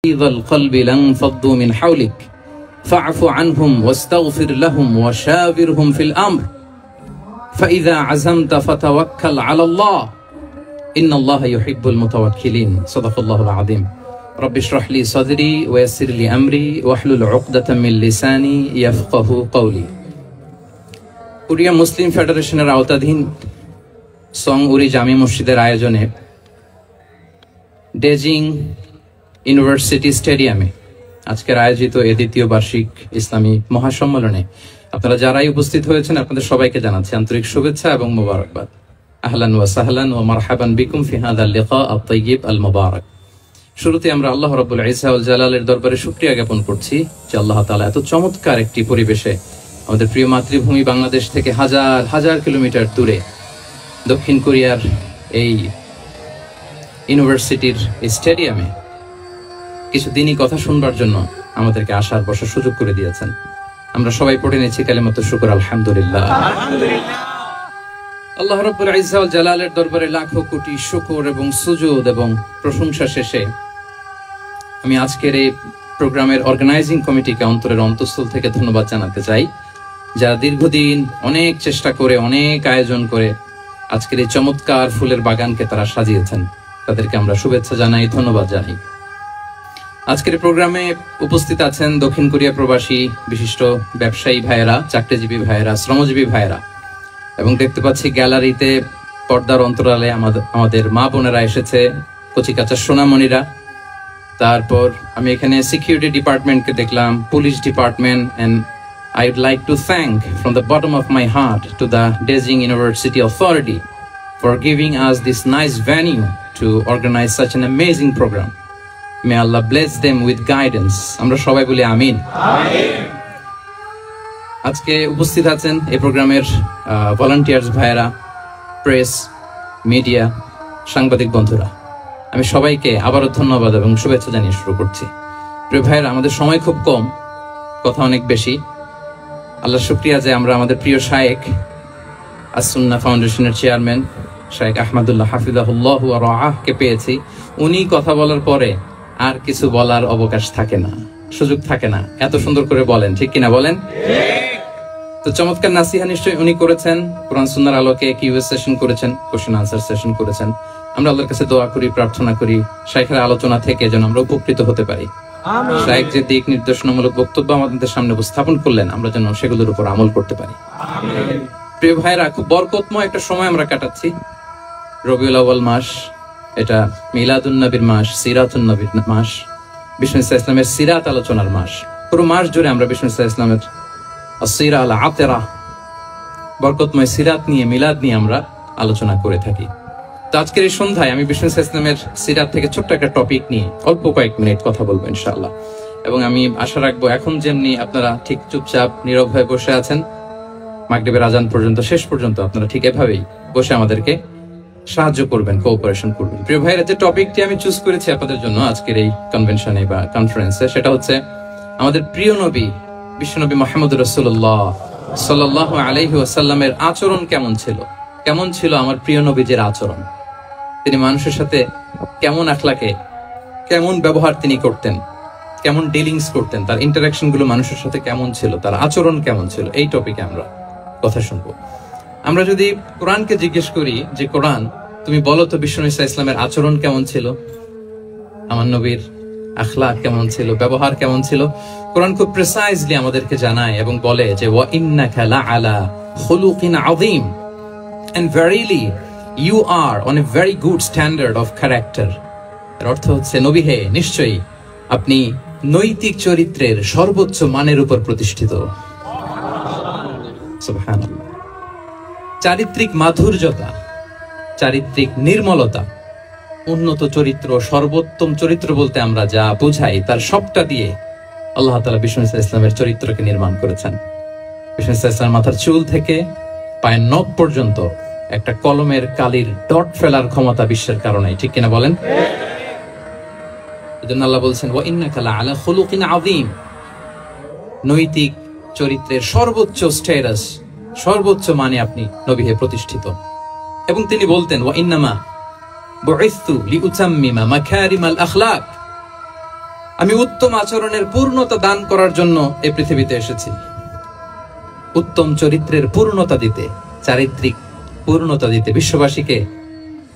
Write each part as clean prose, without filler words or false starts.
غليظ القلب لانفضوا من حولك فاعف عنهم واستغفر لهم وشاورهم في الأمر فإذا عزمت فتوكل على الله إن الله يحب المتوكلين صدق الله العظيم رب اشرح لي صدري ويسر لي أمري واحلل عقدة من لساني يفقه قولي উড়িয়া মুসলিম ফেডারেশনের আওতাধীন সং উড়ি জামি মসজিদের আয়োজনে ডেজিং ইউনিভার্সিটি স্টেডিয়ামে আজকের আয়োজিত এই দ্বিতীয় বার্ষিক ইসলামী মহাসম্মেলনে আপনারা যারাই উপস্থিত হয়েছেন আপনাদের সবাইকে জানাচ্ছি আন্তরিক শুভেচ্ছা এবং মোবারকবাদ। আহলান ওয়া সাহলান ওয়া মারহাবান বিকুম ফি হাদাল লিকা আত-তাইয়িব আল মুবারাক। শুরুতে আমরা আল্লাহ রাব্বুল ইজ্জা ওয়াল জালালের দরবারে শুকরিয়া জ্ঞাপন করছি যে আল্লাহ তাআলা এত চমৎকার একটি পরিবেশে আমাদের প্রিয় মাতৃভূমি বাংলাদেশ থেকে হাজার হাজার কিলোমিটার দূরে দক্ষিণ কোরিয়ার এই ইউনিভার্সিটির স্টেডিয়ামে কিছু দিনই কথা শুনবার জন্য আমাদেরকে আসার বসার সুযোগ করে দিয়েছেন। আমরা সবাই পড়ে নিয়েছি কালিমাতুশ শুকর আলহামদুলিল্লাহ। আল্লাহ রাব্বুল ইজ্জা ওয়াল জালালের দরবারে লাখো কোটি শুকর এবং সুজুদ এবং প্রশংসা শেষে আমি আজকের এই প্রোগ্রামের অর্গানাইজিং কমিটিকে অন্তরের অন্তঃস্থল থেকে ধন্যবাদ জানাতে চাই, যারা দীর্ঘদিন অনেক চেষ্টা করে অনেক আয়োজন করে আজকের এই চমৎকার ফুলের বাগানকে তারা সাজিয়েছেন। তাদেরকে আমরা শুভেচ্ছা জানাই, ধন্যবাদ জানাই। আজকের প্রোগ্রামে উপস্থিত আছেন দক্ষিণ কোরিয়া প্রবাসী বিশিষ্ট ব্যবসায়ী ভাইয়েরা, চাকরিজীবী ভাইয়েরা, শ্রমজীবী ভাইয়েরা, এবং দেখতে পাচ্ছি গ্যালারিতে পর্দার অন্তরালে আমাদের মা বোনেরা এসেছে, কচিকাচা সোনামণিরা। তারপর আমি এখানে সিকিউরিটি ডিপার্টমেন্টকে দেখলাম, police department, and I would like to thank from the bottom of my heart to the Daejeon University Authority for giving us this nice venue to organize such an amazing program. May Allah bless them with guidance. আমরা সবাই বলি আমিন। আজকে উপস্থিত আছেন এই প্রোগ্রামের volunteers ভাইয়েরা, press, media, সাংবাদিক বন্ধুরা। আমি সবাইকে আবারও ধন্যবাদ এবং শুভেচ্ছা জানিয়ে শুরু করছি। প্রিয় ভাইয়েরা, আমাদের সময় খুব কম, কথা অনেক বেশি। আল্লাহ শুকরিয়া যে আমরা আমাদের প্রিয় শায়েখ আস-সুন্নাহ ফাউন্ডেশনের চেয়ারম্যান শায়েখ আহমদুল্লাহ হাফিজাহুল্লাহ ওয়া রাআহকে পেয়েছি। উনি কথা বলার পরে আর কিছু বলার অবকাশ থাকে না, সুযোগ থাকে না, এত সুন্দর করে বলেন, ঠিক কিনা বলেন? তো চমৎকার নাসিহা নিশ্চয়ই উনি করেছেন, কোরআন সুন্নাহর আলোকে কিউএস সেশন করেছেন, কোশ্চেন আনসার সেশন করেছেন। আমরা আল্লাহর কাছে দোয়া করি, প্রার্থনা করি শায়েখের আলোচনা থেকে যেন আমরা উপকৃত হতে পারি। শায়েখ যে দিক নির্দেশনামূলক বক্তব্য আমাদের সামনে উপস্থাপন করলেন আমরা যেন সেগুলোর উপর আমল করতে পারি। প্রিয় ভাইরা, খুব বরকতময় একটা সময় আমরা কাটাচ্ছি। রবিউল আউয়াল মাস, এটা মিলাদুন নবীর মাস, সিরাতুন নবীর মাস, বিষ্ণু ইসলামের সিরাত আলোচনার মাস। পুরো মাস জুড়ে আমরা বিষ্ণু ইসলামের আসিরা আল আতেরা, বরকতময় সিরাত নিয়ে, মিলাদ নিয়ে আমরা আলোচনা করে থাকি। তো আজকের এই সন্ধ্যায় আমি বিষ্ণু ইসলামের সিরাত থেকে ছোট্ট একটা টপিক নিয়ে অল্প কয়েক মিনিট কথা বলবো ইনশাআল্লাহ। এবং আমি আশা রাখবো এখন যেমনি আপনারা ঠিক চুপচাপ নীরব হয়ে বসে আছেন মাগরিবের আজান পর্যন্ত, শেষ পর্যন্ত আপনারা ঠিক এভাবেই বসে আমাদেরকে সাহায্য করবেন, কোঅপারেশন করবেন। প্রিয় ভাইরা, যে টপিকটি আমি চুজ করেছি আপনাদের জন্য আজকের এই কনভেনশনে বা কনফারেন্সে, সেটা হচ্ছে আমাদের প্রিয় নবী বিশ্বনবী মুহাম্মদ রাসূলুল্লাহ সাল্লাল্লাহু আলাইহি ওয়াসাল্লামের আচরণ কেমন ছিল। কেমন ছিল আমার প্রিয় নবীজির আচরণ? তিনি মানুষের সাথে কেমন আখলাকে, কেমন ব্যবহার তিনি করতেন, কেমন ডিলিংস করতেন, তার ইন্টারাকশন গুলো মানুষের সাথে কেমন ছিল, তার আচরণ কেমন ছিল, এই টপিকে আমরা কথা শুনবো। আমরা যদি কোরআনকে জিজ্ঞেস করি যে কোরআন তুমি বলো তো বিষ্ণু ইসলামের আচরণ কেমন ছিল, আমার নবীর আখলাক কেমন ছিল, ব্যবহার কেমন ছিল, কোরআন খুব প্রিসাইজলি আমাদেরকে জানায় এবং বলে যে ওয়া ইন্নাকা লাআলা খুলুকিন আযীম, and verily you are on a very good standard of character. এর অর্থ হচ্ছে নবী হে, নিশ্চয়ই আপনি নৈতিক চরিত্রের সর্বোচ্চ মানের উপর প্রতিষ্ঠিত। সুবহানাল্লাহ। চারিত্রিক মাধুর্যতা, চারিত্রিক নির্মলতা, উন্নত চরিত্র, সর্বোত্তম চরিত্র বলতে আমরা যা বুঝাই তার সবটা দিয়ে আল্লাহ তাআলা বিষ্ণু ইসলামের চরিত্রকে নির্মাণ করেছেন। বিষ্ণু ইসলামের মাথার চুল থেকে পায়ের নখ পর্যন্ত একটা কলমের কালির ডট ফেলার ক্ষমতা বিশ্বের কারণে, ঠিক কিনা বলেন? এজন্য আল্লাহ বলছেন ওয়া ইন্নাকা লাআলা খুলুকিন আযীম, নৈতিক চরিত্রের সর্বোচ্চ স্ট্যাটাস, সর্বোচ্চ মানে আপনি নবী হে প্রতিষ্ঠিত। এবং তিনি বলতেন ওয়া ইন্নামা বুইসতু লিউতাম্মিমা মাকারিমাল আখলাক, আমি উত্তম আচরণের পূর্ণতা দান করার জন্য এই পৃথিবীতে এসেছি, উত্তম চরিত্রের পূর্ণতা দিতে, চারিত্রিক পূর্ণতা দিতে, বিশ্ববাসীকে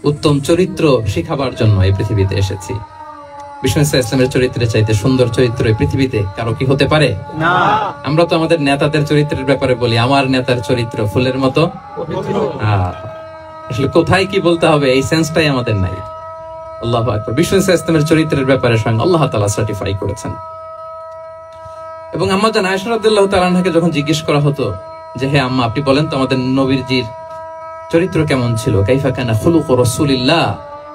উত্তম চরিত্র শিখাবার জন্য এই পৃথিবীতে এসেছি। বিষ্ণু ইসলামের চরিত্রের চাইতে সুন্দর চরিত্র এই পৃথিবীতে কারো কি হতে পারে? না। আমরা তো আমাদের নেতাদের চরিত্রের ব্যাপারে বলি, আমার নেতার চরিত্র ফুলের মতো। আসলে কোথায় কি বলতে হবে এই সেন্সটাই আমাদের নাই। আল্লাহু আকবার। বিষ্ণু ইসলামের চরিত্রের ব্যাপারে স্বয়ং আল্লাহ তাআলা সার্টিফাই করেছেন। এবং আম্মা জান আয়েশা রাদিয়াল্লাহু তাআলা আনহাকে যখন জিজ্ঞেস করা হতো যে হে আম্মা, আপনি বলেন তো আমাদের নবীজির চরিত্র কেমন ছিল, কাইফা কানা খুলুকু রাসূলিল্লাহ,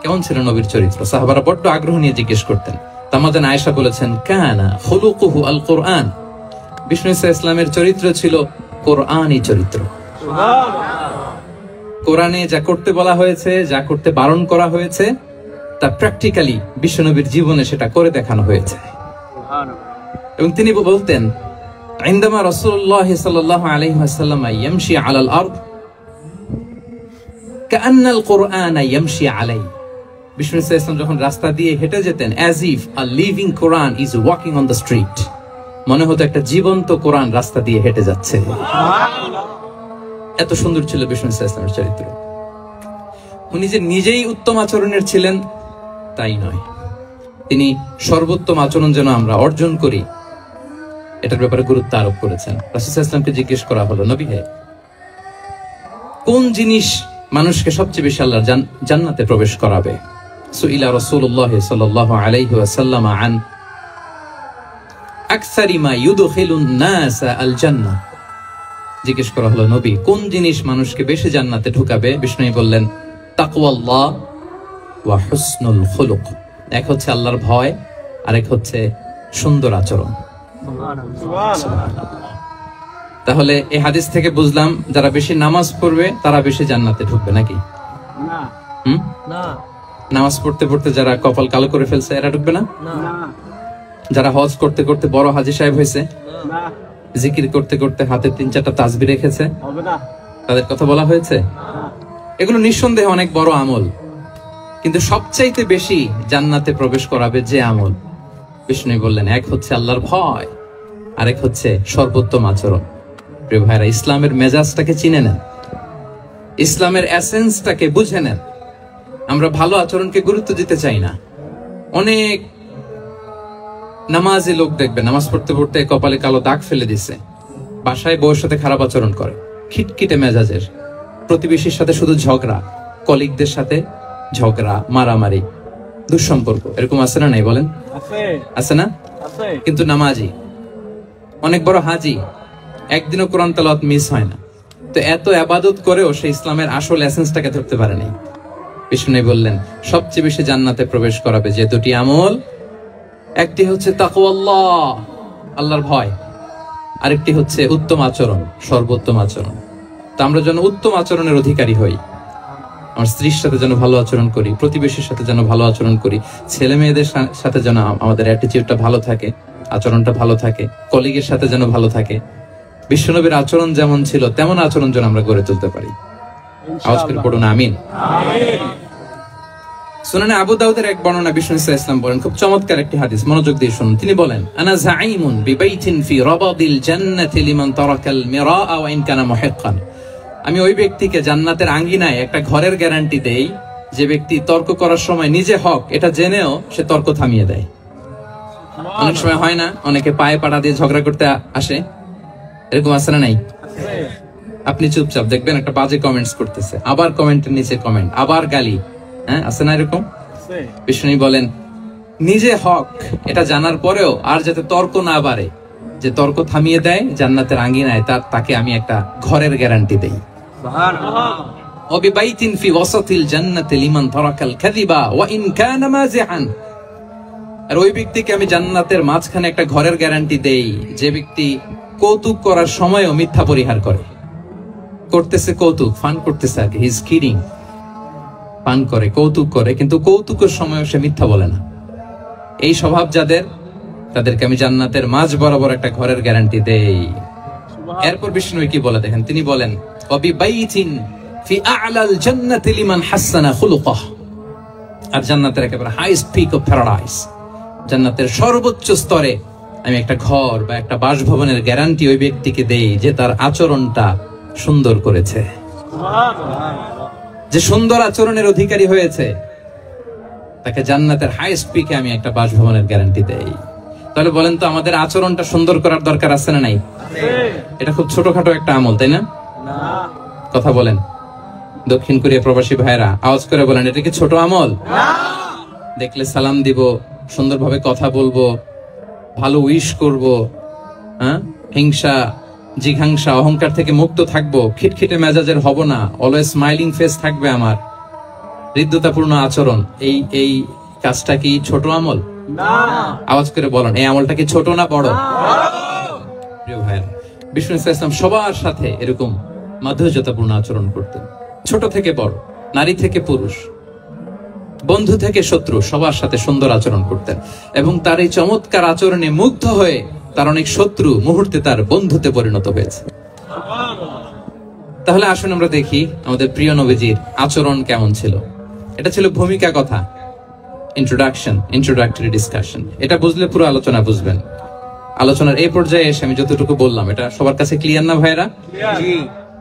কেমন ছিল নবীর চরিত্র, সাহাবারা বড্ড আগ্রহ নিয়ে জিজ্ঞেস করতেন। আম্মা জান আয়েশা বলেছেন কানা খুলুকুহু আল কোরআন, বিষ্ণু ইসলামের চরিত্র ছিল কোরআনী চরিত্র। কোরআনে যা করতে বলা হয়েছে, যা করতে বারণ করা হয়েছে, তা প্র্যাকটিক্যালি বিশ্বনবীর জীবনে সেটা করে দেখানো হয়েছে। এবং তিনি বলতেন ইনদামা রাসূলুল্লাহ সাল্লাল্লাহু আলাইহি ওয়াসাল্লাম ইয়ামশি আলাল আরদ কাআন্নাল কুরআনা ইয়ামশি আলাই, বিষ্ণু ইসলাম যখন রাস্তা দিয়ে হেঁটে যেতেন as if a living Quran is walking on the street, মনে হতো একটা জীবন্ত কোরআন রাস্তা দিয়ে হেঁটে যাচ্ছে। এত সুন্দর ছিল বিষ্ণু ইসলামের চরিত্র। উনি যে নিজেই উত্তম আচরণের ছিলেন তাই নয়, তিনি সর্বোত্তম আচরণ যেন আমরা অর্জন করি এটার ব্যাপারে গুরুত্ব আরোপ করেছেন। রাসূল সাল্লাল্লাহু আলাইহি ওয়াসাল্লামকে জিজ্ঞেস করা হলো, নবী হে, কোন জিনিস মানুষকে সবচেয়ে বেশি আল্লাহর জান্নাতে প্রবেশ করাবে? সুইলা রাসূলুল্লাহ সাল্লাল্লাহু আলাইহি ওয়াসাল্লাম আন আকসারি মা ইউদখিলুন নাস আল জান্নাহ, জিজ্ঞেস করা হলো নবী কোন জিনিস মানুষকে বেশি জান্নাতে ঢুকাবে? বিষ্ণু বললেন তাকওয়াল্লাহ ওয়া হুসনুল খুলুক, এক হচ্ছে আল্লাহর ভয়, আরেক হচ্ছে সুন্দর আচরণ। তাহলে এই হাদিস থেকে বুঝলাম যারা বেশি নামাজ পড়বে তারা বেশি জান্নাতে ঢুকবে নাকি? না। নামাজ পড়তে পড়তে যারা কপাল কালো করে ফেলছে এরা ঢুকবে না? যারা হজ করতে করতে বড় হাজী সাহেব হয়েছে, জিকির করতে করতে হাতে 3-4টা তাসবিহ রেখেছে, তাদের কথা বলা হয়েছে? এগুলো নিঃসন্দেহে অনেক বড় আমল, কিন্তু সবচাইতে বেশি জান্নাতে প্রবেশ করাবে যে আমল, বিষ্ণু বললেন এক হচ্ছে আল্লাহর ভয়, আরেক হচ্ছে সর্বোত্তম আচরণ। প্রিয় ভাইরা, ইসলামের মেজাজটাকে চিনে নেন, ইসলামের এসেন্সটাকে বুঝে নেন। আমরা ভালো আচরণকে গুরুত্ব দিতে চাই না। অনেক নামাজি লোক দেখবে নামাজ পড়তে পড়তে কপালে কালো দাগ ফেলে দিছে, বাসায় বউয়ের সাথে খারাপ আচরণ করে, খিটখিটে মেজাজের, প্রতিবেশীর সাথে শুধু ঝগড়া, কলিগদের সাথে ঝগড়া, মারামারি, দুঃসম্পর্ক, এরকম আছে না নাই বলেন? আছে না? কিন্তু নামাজি, অনেক বড় হাজি, একদিনও কোরআন তেলাওয়াত মিস হয় না, তো এত ইবাদত করেও সে ইসলামের আসল এসেন্সটাকে ধরতে পারে নাই। বিষ্ণু বললেন সবচেয়ে বেশি জান্নাতে প্রবেশ করাবে যে দুটি আমল, একটি হচ্ছে তাকওয়াল্লাহ, আল্লাহর ভয়, আরেকটি হচ্ছে উত্তম আচরণ, সর্বোত্তম আচরণ। তো আমরা যেন উত্তম আচরণের অধিকারী হই, আমার স্ত্রীর সাথে যেন ভালো আচরণ করি, প্রতিবেশীর সাথে যেন ভালো আচরণ করি, ছেলে মেয়েদের সাথে যেন আমাদের অ্যাটিটিউডটা ভালো থাকে, আচরণটা ভালো থাকে, কলিগের সাথে যেন ভালো থাকে। বিশ্বনবীর আচরণ যেমন ছিল তেমন আচরণ যেন আমরা গড়ে তুলতে পারি। আওয়াজ করে পড়ুন আমিন। সুনানে আবু দাউদের এক বর্ণনা বিষ্ণু ইসলাম বলেন, খুব চমৎকার একটি হাদিস, মনোযোগ দিয়ে শুনুন। তিনি বলেন আনা যাঈমুন বিবাইতিন ফি রাবাদিল জান্নাতি লিমান তারাকাল মিরাআ ওয়া ইন কানা মুহিক্কান, আমি ওই ব্যক্তিকে জান্নাতের আঙ্গিনায় একটা ঘরের গ্যারান্টি দেই যে ব্যক্তি তর্ক করার সময় নিজে হক এটা জেনেও সে তর্ক থামিয়ে দেয়। অনেক সময় হয় না, অনেকে পায়ে পাড়া দিয়ে ঝগড়া করতে আসে, এরকম আছে না নাই? আপনি চুপচাপ দেখবেন একটা বাজে কমেন্টস করতেছে, আবার কমেন্টের নিচে কমেন্ট, আবার গালি, হ্যাঁ আছে না এরকম? বিষ্ণু বলেন নিজে হক এটা জানার পরেও আর যাতে তর্ক না বাড়ে, যে তর্ক থামিয়ে দেয় জান্নাতের আঙ্গিনায়, তাকে আমি একটা ঘরের গ্যারান্টি দেই। সুবহানাল্লাহ। ওয়াবিবাইতিন ফি ওয়াসাতিল জান্নাতি লিমান তারাকাল কাযিবা ওয়া ইন কানা মাযিআন, আর ওই ব্যক্তিকে আমি জান্নাতের মাঝখানে একটা ঘরের গ্যারান্টি দেই যে ব্যক্তি কৌতুক করার সময়ও মিথ্যা পরিহার করে। করতেছে কৌতুক, ফান করতেছে আর কি, হি ইজ কিডিং, ফান করে, কৌতুক করে, কিন্তু কৌতুকের সময়ও সে মিথ্যা বলে না। এই স্বভাব যাদের, তাদেরকে আমি জান্নাতের মাঝ বরাবর একটা ঘরের গ্যারান্টি দেই। এরপর বিষ্ণু কি বলে দেখেন, তিনি বলেন ওয়াবিবাইতিন ফি আ'লাল জান্নাতি লিমান হাসানা খুলুকাহ, আর জান্নাতের একেবারে হাইয়েস্ট পিক অফ প্যারাডাইস, জান্নাতের সর্বোচ্চ স্তরে আমি একটা ঘর বা একটা বাসভবনের গ্যারান্টি ওই ব্যক্তিকে দেই যে তার আচরণটা সুন্দর করেছে, যে সুন্দর আচরণের অধিকারী হয়েছে, তাকে জান্নাতের হাইস্ট পিকে আমি একটা বাসভবনের গ্যারান্টি দেই। তাহলে বলেন তো, আমাদের আচরণটা সুন্দর করার দরকার আছে না নাই? এটা খুব ছোটখাটো একটা আমল, তাই না? কথা বলেন দক্ষিণ কোরিয়া প্রবাসী ভাইরা, আওয়াজ করে বলেন, এটা কি ছোট আমল? দেখলে সালাম দিব, সুন্দরভাবে কথা বলবো, ভালো উইশ করব, হিংসা জিঘাংসা অহংকার থেকে মুক্ত থাকবো, খিটখিটে মেজাজের হব না, অলওয়েজ স্মাইলিং ফেস থাকবে আমার, হৃদ্যতাপূর্ণ আচরণ। এই কাজটা কি ছোট আমল? আওয়াজ করে বলেন, এই আমলটা কি ছোট না বড়? প্রিয় ভাইরা, বিষ্ণু ইসলাম সবার সাথে এরকম মাধুর্যতাপূর্ণ আচরণ করতেন। ছোট থেকে বড়, নারী থেকে পুরুষ, বন্ধু থেকে শত্রু, সবার সাথে সুন্দর আচরণ করতেন। এবং তার এই চমৎকার আচরণে মুগ্ধ হয়ে তার অনেক শত্রু মুহূর্তে তার বন্ধুতে পরিণত হয়েছে। তাহলে আসুন আমরা দেখি আমাদের প্রিয় নবীজির আচরণ কেমন ছিল। এটা ছিল ভূমিকা কথা, ইন্ট্রোডাক্টরি ডিসকাশন। এটা বুঝলে পুরো আলোচনা বুঝবেন। আলোচনার এই পর্যায়ে এসে আমি যতটুকু বললাম, এটা সবার কাছে ক্লিয়ার না ভাইরা?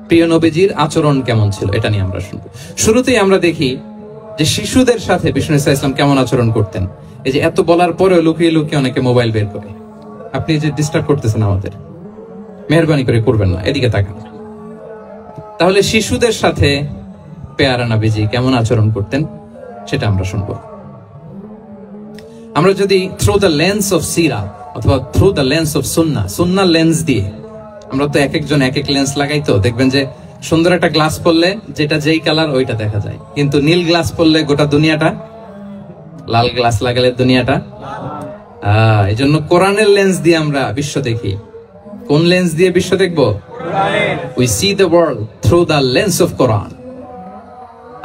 প্রিয় নবীজির আচরণ কেমন ছিল এটা নিয়ে আমরা শুনবো। শুরুতেই আমরা দেখি যে শিশুদের সাথে বিষ্ণু ইসলাম কেমন আচরণ করতেন। এই যে এত বলার পরেও লুকিয়ে লুকিয়ে অনেকে মোবাইল বের করে। আপনি যে ডিস্টার্ব করতেছেন আমাদের, মেহরবানি করে করবেন না, এদিকে তাকান। তাহলে শিশুদের সাথে পেয়ারা নবীজি কেমন আচরণ করতেন সেটা আমরা শুনবো। আমরা যদি থ্রু দ্য লেন্স অফ সিরা অথবা through the lens of Sunnah lens দিয়ে, আমরা তো এক একজন এক এক লেন্স লাগাই, তো দেখবেন যে সুন্দর একটা গ্লাস পরলে যেটা যেই কালার ওইটা দেখা যায়, কিন্তু নীল গ্লাস পরলে গোটা দুনিয়াটা, লাল গ্লাস লাগালে দুনিয়াটা। এই জন্য কোরআনের লেন্স দিয়ে আমরা বিশ্ব দেখি। কোন লেন্স দিয়ে বিশ্ব দেখবো? We see the world through the lens of Quran.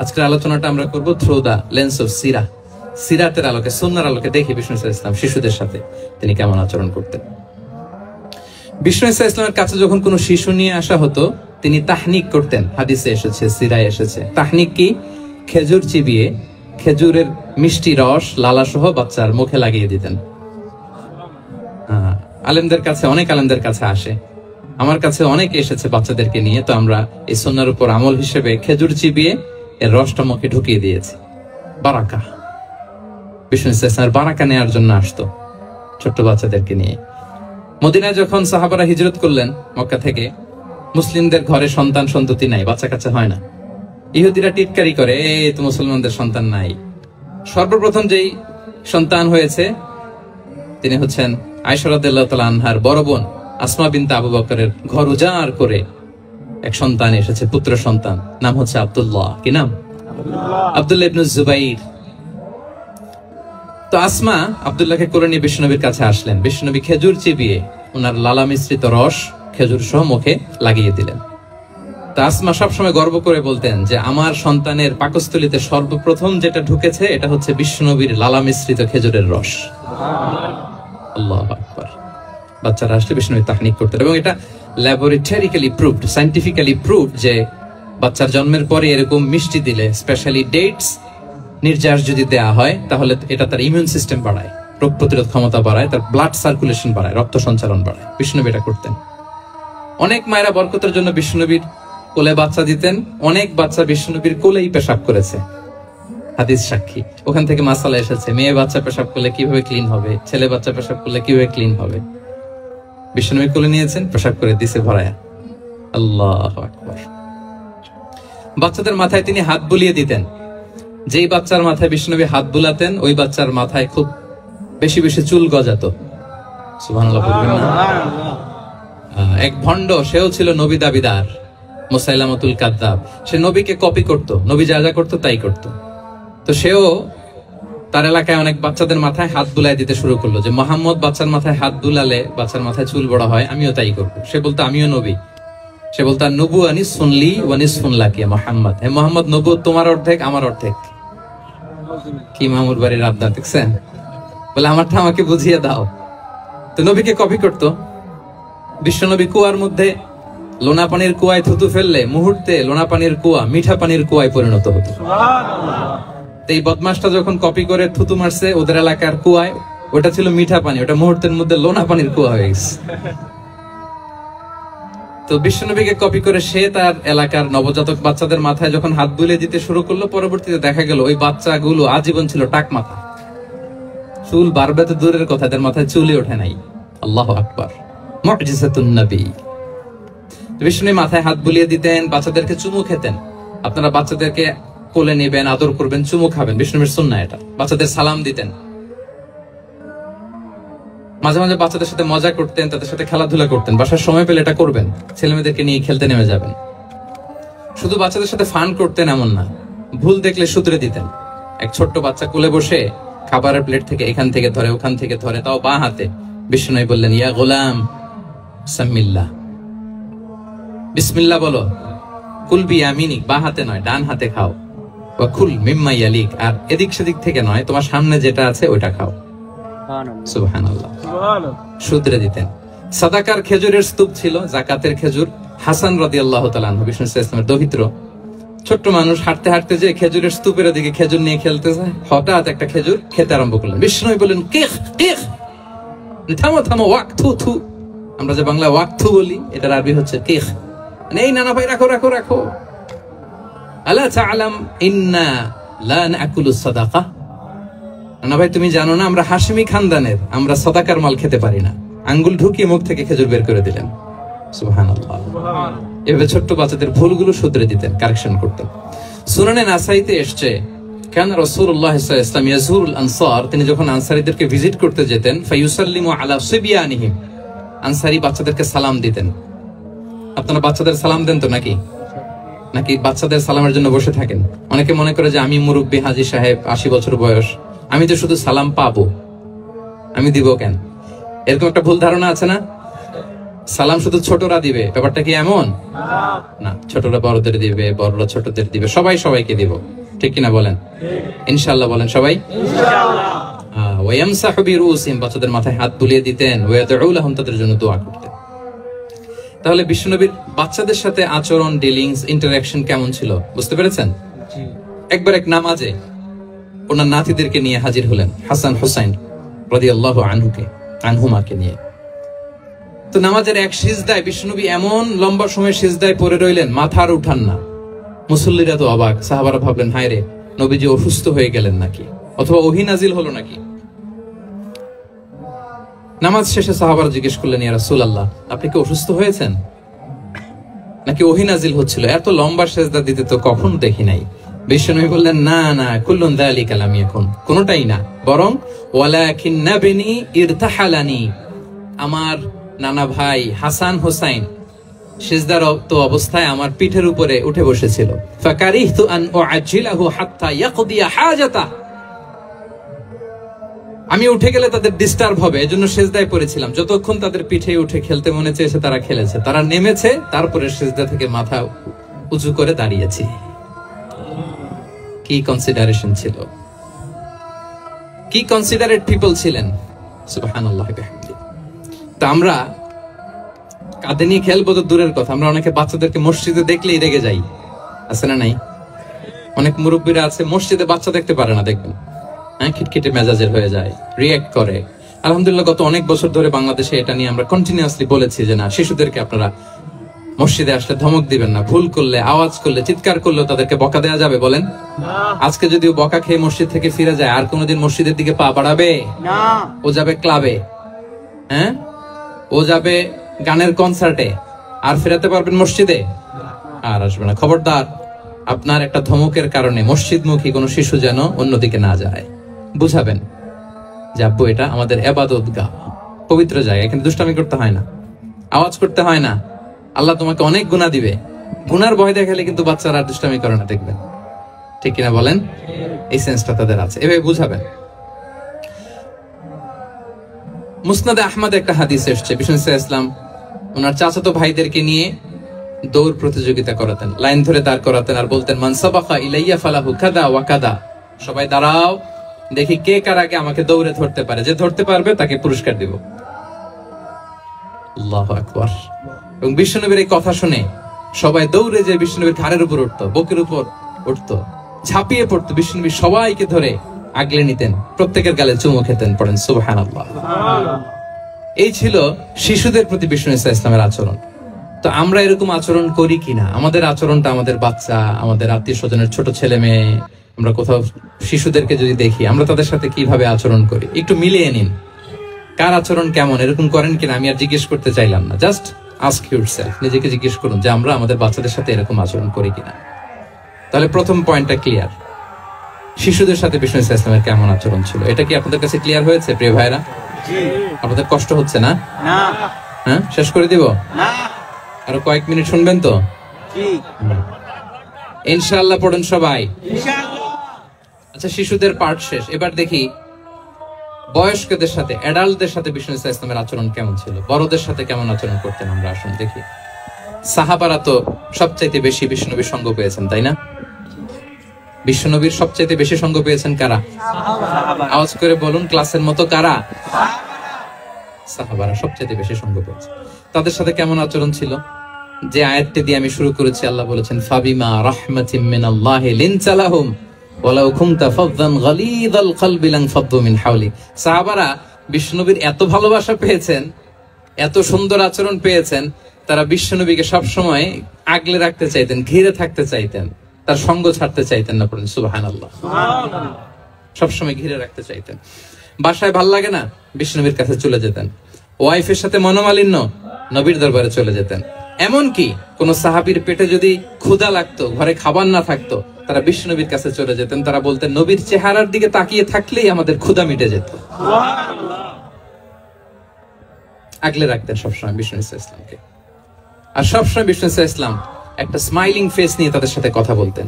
আজকের আলোচনাটা আমরা করব থ্রু দ্য লেন্স অফ সিরা। সিরাতের আলোকে, সুন্নাহর আলোকে দেখি বিষ্ণু ইসলাম শিশুদের সাথে তিনি কেমন আচরণ করতেন। বিষ্ণু ইসলামের কাছে যখন কোনো শিশু নিয়ে আসা হতো, তিনি তাহনিক করতেন। হাদিসে এসেছে, সিরায় এসেছে। তাহনিক কি? খেজুর চিবিয়ে খেজুরের মিষ্টি রস লালা সহ বাচ্চার মুখে লাগিয়ে দিতেন। আলেমদের কাছে, অনেক আলেমদের কাছে আসে, আমার কাছে অনেকে এসেছে বাচ্চাদেরকে নিয়ে। তো আমরা এই সুন্নাহর উপর আমল হিসেবে খেজুর চিবিয়ে এর রসটা মুখে ঢুকিয়ে দিয়েছি। বারাকা, বিষ্ণু ইসলামের বারাকা নেওয়ার জন্য আসতো ছোট্ট বাচ্চাদেরকে নিয়ে। মদিনায় যখন সাহাবারা হিজরত করলেন মক্কা থেকে, মুসলিমদের ঘরে সন্তান সন্ততি নাই, বাচ্চা কাচ্চা হয় না। ইহুদিরা টিটকারি করে, এই তো মুসলমানদের সন্তান নাই। সর্বপ্রথম যেই সন্তান হয়েছে তিনি হচ্ছেন আয়েশা রাদিয়াল্লাহু তাআলা আনহার বড় বোন আসমা বিনতে আবু বকরের ঘর উজাড় করে এক সন্তান এসেছে, পুত্র সন্তান, নাম হচ্ছে আব্দুল্লাহ। কি নাম? আব্দুল্লাহ ইবনে জুবাইর। তো আসমা আব্দুল্লাহকে কোলে নিয়ে বিষ্ণুনবীর কাছে আসলেন। বিষ্ণুনবী খেজুর চিবিয়ে ওনার লালা মিশ্রিত রস খেজুর সহ মুখে লাগিয়ে দিলেন। তো আসমা সবসময় গর্ব করে বলতেন যে আমার সন্তানের পাকস্থলীতে সর্বপ্রথম যেটা ঢুকেছে এটা হচ্ছে বিষ্ণুনবীর লালা মিশ্রিত খেজুরের রস। আল্লাহু আকবার। বাচ্চারা আসলে বিষ্ণুনবী তাহনিক করতেন, এবং এটা ল্যাবরেটরিক্যালি প্রুভড, সায়েন্টিফিক্যালি প্রুভড যে বাচ্চার জন্মের পরে এরকম মিষ্টি দিলে, স্পেশালি ডেটস নির্যাস যদি দেয়া হয়, তাহলে এটা তার ইমিউন সিস্টেম বাড়ায়, রোগ প্রতিরোধ ক্ষমতা বাড়ায়, তার ব্লাড সার্কুলেশন বাড়ায়, রক্ত সঞ্চালন বাড়ায়। বিষ্ণুনবী এটা করতেন। অনেক মায়েরা বরকতের জন্য বিষ্ণুনবীর কোলে বাচ্চা দিতেন। অনেক বাচ্চা বিষ্ণুনবীর কোলেই পেশাব করেছে, হাদিস সাক্ষী। ওখান থেকে মাসালা এসেছে, মেয়ে বাচ্চা পেশাব করলে কিভাবে ক্লিন হবে, ছেলে বাচ্চা পেশাব করলে কিভাবে ক্লিন হবে। বিষ্ণুনবী কোলে নিয়েছেন, পেশাব করে দিছে ভরায়া। আল্লাহু আকবার। বাচ্চাদের মাথায় তিনি হাত বুলিয়ে দিতেন। যেই বাচ্চার মাথায় বিষ্ণুনবী হাত বুলাতেন, ওই বাচ্চার মাথায় খুব বেশি বেশি চুল গজাতো। সুবহানাল্লাহ বলবেন না? এক ভণ্ড, সেও ছিল নবী দাবিদার, মুসাইলামাতুল কাযযাব। সে নবীকে কপি করত, নবী যা যা করতো তাই করত। তো সেও তার এলাকায় অনেক বাচ্চাদের মাথায় হাত বুলাই দিতে শুরু করলো, যে মুহাম্মদ বাচ্চার মাথায় হাত বুলালে বাচ্চার মাথায় চুল বড় হয়, আমিও তাই করবো। সে বলতো আমিও নবী। সে বলতো নবুয়ানি সুনলি ওয়ানি সুনলাকি মুহাম্মদ। হে মুহাম্মদ, নবুয়ত তোমার অর্ধেক, আমার অর্ধেক। কি মামুর বাড়ির আবদার দেখছেন? বলে আমারটা আমাকে বুঝিয়ে দাও। তো নবীকে কপি করতো। বিশ্বনবী কুয়ার মধ্যে লোনা পানির কুয়ায় থুতু ফেললে মুহূর্তে লোনা পানির কুয়া মিঠা পানির কুয়ায় পরিণত হতো। এই বদমাসটা যখন কপি করে থুতু মারছে ওদের এলাকার কুয়ায়, ওটা ছিল মিঠা পানি, ওটা মুহূর্তের মধ্যে লোনা পানির কুয়া হয়ে গেছে। তো বিশ্বনবীকে কপি করে সে তার এলাকার নবজাতক বাচ্চাদের মাথায় যখন হাত বুলিয়ে দিতে শুরু করলো, পরবর্তীতে দেখা গেল ওই বাচ্চাগুলো আজীবন ছিল টাক মাথা। চুল বাড়বে তো দূরের কথা, এদের মাথায় চুলই ওঠে নাই। আল্লাহু আকবার, মুজিজাতুন নবী। বিষ্ণু মাথায় হাত বুলিয়ে দিতেন, বাচ্চাদেরকে চুমু খেতেন। আপনারা বাচ্চাদেরকে কোলে নেবেন, আদর করবেন, চুমু খাবেন, বিষ্ণুর সুন্নাহ এটা। বাচ্চাদের সালাম দিতেন, মাঝে মাঝে বাচ্চাদের সাথে মজা করতেন, তাদের সাথে খেলাধুলা করতেন। বাসার সময় পেলে এটা করবেন, ছেলে মেয়েদেরকে নিয়ে খেলতে নেমে যাবেন। শুধু বাচ্চাদের সাথে ফান করতেন এমন না, ভুল দেখলে শুধরে দিতেন। এক ছোট্ট বাচ্চা কোলে বসে খাবারের প্লেট থেকে এখান থেকে ধরে ওখান থেকে ধরে, তাও বাঁ হাতে। বিষ্ণু বললেন, ইয়া গোলাম সাম্মিল্লাহ, বিসমিল্লাহ বলো। কুল বিয়ামিনিক, বাঁ হাতে নয় ডান হাতে খাও। ওয়া কুল মিম্মা ইয়ালিক, আর এদিক সেদিক থেকে নয়, তোমার সামনে যেটা আছে ওইটা খাও। সুবহানাল্লাহ, শুধরে দিতেন। সাদাকার খেজুরের স্তূপ ছিল, যাকাতের খেজুর। হাসান রাদিয়াল্লাহু তাআলা আনহু, বিষ্ণু ইসলামের দৌহিত্র, ছোট্ট মানুষ, হাঁটতে হাঁটতে যে খেজুরের স্তূপের দিকে খেজুর নিয়ে খেলতে যায়, হঠাৎ একটা খেজুর খেতে আরম্ভ করলেন। বিষ্ণু বললেন, কিখ কিখ, থামো থামো, ওয়াক থু থু। আমরা যে বাংলা ওয়াক থু বলি, এটার আরবি হচ্ছে কিখ। এই নানা ভাই, রাখো রাখো রাখো। আলা তাআলাম ইন্না লা নাকুলুস সাদাকা। নানা ভাই, তুমি জানো না আমরা হাশিমি খানদানের, আমরা সাদাকার মাল খেতে পারি না। আঙ্গুল ঢুকিয়ে মুখ থেকে খেজুর বের করে দিলেন। সুবহানাল্লাহ। এভাবে ছোট্ট বাচ্চাদের ভুলগুলো শুধরে দিতেন, কারেকশন করতেন। সুনানে নাসাইতে এসছে, কান রাসূলুল্লাহ সাল্লাল্লাহু আলাইহি ওয়াসাল্লাম ইয়াজুরুল আনসার, তিনি যখন আনসারীদেরকে ভিজিট করতে যেতেন, ফায়ুসাল্লিমু আলা সিবিয়ানিহিম, আনসারী বাচ্চাদেরকে সালাম দিতেন। আপনারা বাচ্চাদের সালাম দেন তো নাকি? নাকি বাচ্চাদের সালামের জন্য বসে থাকেন? অনেকে মনে করে যে আমি মুরব্বী হাজী সাহেব, 80 বছর বয়স, আমি তো শুধু সালাম পাবো, আমি দিব কেন? এরকম একটা ভুল ধারণা আছে না? সালাম শুধু ছোটরা দিবে, ব্যাপারটা কি এমন না? ছোটরা বড়দের দিবে, বড়রা ছোটদের দিবে, সবাই সবাইকে দিব, ঠিক কিনা বলেন? ইনশাআল্লাহ বলেন সবাই ইনশাআল্লাহ। ওয়া ইয়ামসাহু বিরুসিহিম, বাচ্চাদের মাথায় হাত বুলিয়ে দিতেন। ওয়া ইয়াদউ লাহুম, তাদের জন্য দোয়া করতেন। তাহলে বিশ্বনবীর বাচ্চাদের সাথে আচরণ, ডিলিংস, ইন্টারঅ্যাকশন কেমন ছিল বুঝতে পেরেছেন? একবার এক নামাজে ওনার নাতিদেরকে নিয়ে হাজির হলেন, হাসান হুসাইন রাদিয়াল্লাহু আনহুমাকে নিয়ে। তো নামাজের এক সিজদায় বিশ্বনবী এমন লম্বা সময় সিজদায় পড়ে রইলেন, মাথার উঠান না। মুসল্লিরা তো অবাক, সাহাবারা ভাবলেন, হায় রে, নবীজি অসুস্থ হয়ে গেলেন নাকি, অথবা ওহী নাজিল হলো নাকি। নামাজ শেষে সাহাবারা জিজ্ঞেস করলেন, ইয়া রাসূলুল্লাহ, আপনি কি অসুস্থ হয়েছেন নাকি ওহী নাজিল হচ্ছিল? এত লম্বা সিজদা দিতে তো কখনো দেখি নাই। বিশ্বনবী বললেন, না না, কুল্লুন যালিকা লাম ইয়াকুন, কোনটাই না, বরং ওয়ালাকিন নাবনি ইরতাহালানি, আমার নানা ভাই হাসান হুসাইন সিজদারত অবস্থায় আমার পিঠের উপরে উঠে বসেছিল। ফাকারিহতু আন উআজ্জিলাহু হাত্তা ইয়াকদিয়া হাজাতা, আমি উঠে গেলে তাদের ডিস্টার্ব হবে, এজন্য সিজদায় পড়েছিলাম। যতক্ষণ তাদের পিঠে উঠে খেলতে মনে চেয়েছে তারা খেলেছে, তারা নেমেছে, তারপরে সিজদা থেকে মাথা উঁচু করে দাঁড়িয়েছি। কি কনসিডারেশন ছিল, কি কনসিডারেট পিপল ছিলেন, সুবহানাল্লাহ বিহামদিহি। তা আমরা কাঁধে নিয়ে খেলবো তো দূরের কথা, আমরা অনেকে বাচ্চাদেরকে মসজিদে দেখলেই রেগে যাই, আছে না নাই? অনেক মুরব্বীরা আছে মসজিদে বাচ্চা দেখতে পারে না, দেখবেন হ্যাঁ, খিটখিটে মেজাজের হয়ে যায়, রিঅ্যাক্ট করে। আলহামদুলিল্লাহ গত অনেক বছর ধরে বাংলাদেশে এটা নিয়ে আমরা কন্টিনিউয়াসলি বলেছি যে না, শিশুদেরকে আপনারা মসজিদে আসলে ধমক দিবেন না, ভুল করলে, আওয়াজ করলে, চিৎকার করলেও তাদেরকে বকা দেওয়া যাবে বলেন? আজকে যদিও বকা খেয়ে মসজিদ থেকে ফিরে যায়, আর কোনোদিন মসজিদের দিকে পা বাড়াবে না। ও যাবে ক্লাবে, হ্যাঁ, ও যাবে গানের কনসার্টে, আর ফেরাতে পারবেন মসজিদে? আর আসবে না। খবরদার, আপনার একটা ধমকের কারণে মসজিদমুখী কোনো শিশু যেন অন্যদিকে না যায়। বুঝাবেন যে আব্বু, এটা আমাদের ইবাদতগাহ, পবিত্র জায়গা, এখানে দুষ্টামি করতে হয় না, আওয়াজ করতে হয় না, আল্লাহ তোমাকে অনেক গুনাহ দিবে। গুনার ভয় দেখালে কিন্তু বাচ্চারা আর দুষ্টামি করে না, দেখবেন, ঠিক কিনা বলেন? এই সেন্সটা তাদের আছে, এভাবে বুঝাবেন। মুসনাদে আহমদ একটা হাদিস এসেছে, বিষ্ণু ইসলাম ওনার চাচাতো ভাইদেরকে নিয়ে দৌড় প্রতিযোগিতা করাতেন, লাইন ধরে দাঁড় করাতেন, আর বলতেন, মান সাবাকা ইলাইয়া ফালাহু কাদা ওয়া কাদা, সবাই দাঁড়াও, দেখি কে কার আগে আমাকে দৌড়ে ধরতে পারে, যে ধরতে পারবে তাকে পুরস্কার দিব। আল্লাহু আকবার। এবং বিশ্বনবীর এই কথা শুনে সবাই দৌড়ে যে বিশ্বনবীর ঘাড়ের উপর উঠতো, বুকের উপর উঠতো, ঝাঁপিয়ে পড়তো, বিশ্বনবী সবাইকে ধরে আগলে নিতেন, প্রত্যেকের গালে চুমু খেতেন। পড়েন সুবহানাল্লাহ। এই ছিল শিশুদের প্রতি বিষ্ণু ইসা ইসলামের আচরণ। তো আমরা এরকম আচরণ করি কিনা? আমাদের আচরণটা আমাদের বাচ্চা, আমাদের আত্মীয় স্বজনের ছোট ছেলে মেয়ে, আমরা কোথাও শিশুদেরকে যদি দেখি, আমরা তাদের সাথে কিভাবে আচরণ করি একটু মিলিয়ে নিন। কার আচরণ কেমন, এরকম করেন কিনা আমি আর জিজ্ঞেস করতে চাইলাম না। জাস্ট আস্ক ইউরসেলফ, নিজেকে জিজ্ঞেস করুন যে আমরা আমাদের বাচ্চাদের সাথে এরকম আচরণ করি কিনা। তাহলে প্রথম পয়েন্টটা ক্লিয়ার, শিশুদের সাথে বিষ্ণু ইসা ইসলামের কেমন আচরণ ছিল। এটা কি আপনাদের কাছে ক্লিয়ার হয়েছে প্রিয় ভাইরা? আপনাদের কষ্ট হচ্ছে না? হ্যাঁ, শেষ করে দিব? আরো কয়েক মিনিট শুনবেন তো? ইনশাআল্লাহ পড়েন সবাই। আচ্ছা, শিশুদের পার্ট শেষ। এবার দেখি বয়স্কদের সাথে, অ্যাডাল্টদের সাথে বিষ্ণু ইসা ইসলামের আচরণ কেমন ছিল, বড়দের সাথে কেমন আচরণ করতেন আমরা। আসুন দেখি। সাহাবারা তো সবচাইতে বেশি বিষ্ণুনবীর সঙ্গ পেয়েছেন, তাই না? বিশ্বনবীর সবচাইতে বেশি সঙ্গ পেয়েছেন কারা? আওয়াজ করে বলুন, ক্লাসের মতো কারা? সাহাবারা সবচাইতে বেশি সঙ্গ পেয়েছে। তাদের সাথে কেমন আচরণ ছিল? যে আয়াতটি দিয়ে আমি শুরু করেছি, আল্লাহ বলেছেন ফাবিমা রাহমাতিম মিনাল্লাহি লিনতা লাহুম ওয়ালাউ কুনতা ফাযযান গালিযাল কলবি লানফাদ্দু মিন হাওলিক। সাহাবারা বিশ্বনবীর এত ভালোবাসা পেয়েছেন, এত সুন্দর আচরণ পেয়েছেন, তারা বিশ্বনবীকে সব সময় আগলে রাখতে চাইতেন, ঘিরে থাকতে চাইতেন, তার সঙ্গ ছাড়তে চাইতেন না। পড়েন সুবহানাল্লাহ। সবসময় ঘিরে রাখতে চাইতেন। বাসায় ভাল লাগে না, বিষ্ণুনবীর কাছে চলে যেতেন। ওয়াইফের সাথে মনোমালিন্য, নবীর দরবারে চলে যেতেন। এমনকি কোন সাহাবীর পেটে যদি ক্ষুধা লাগতো, ঘরে খাবার না থাকতো, তারা বিষ্ণুনবীর কাছে চলে যেতেন। তারা বলতেন নবীর চেহারার দিকে তাকিয়ে থাকলেই আমাদের ক্ষুধা মিটে যেত। আগলে রাখতেন সবসময় বিষ্ণু ইসা ইসলামকে। আর সবসময় বিষ্ণু ইসা ইসলাম একটা স্মাইলিং ফেস নিয়ে তাদের সাথে কথা বলতেন।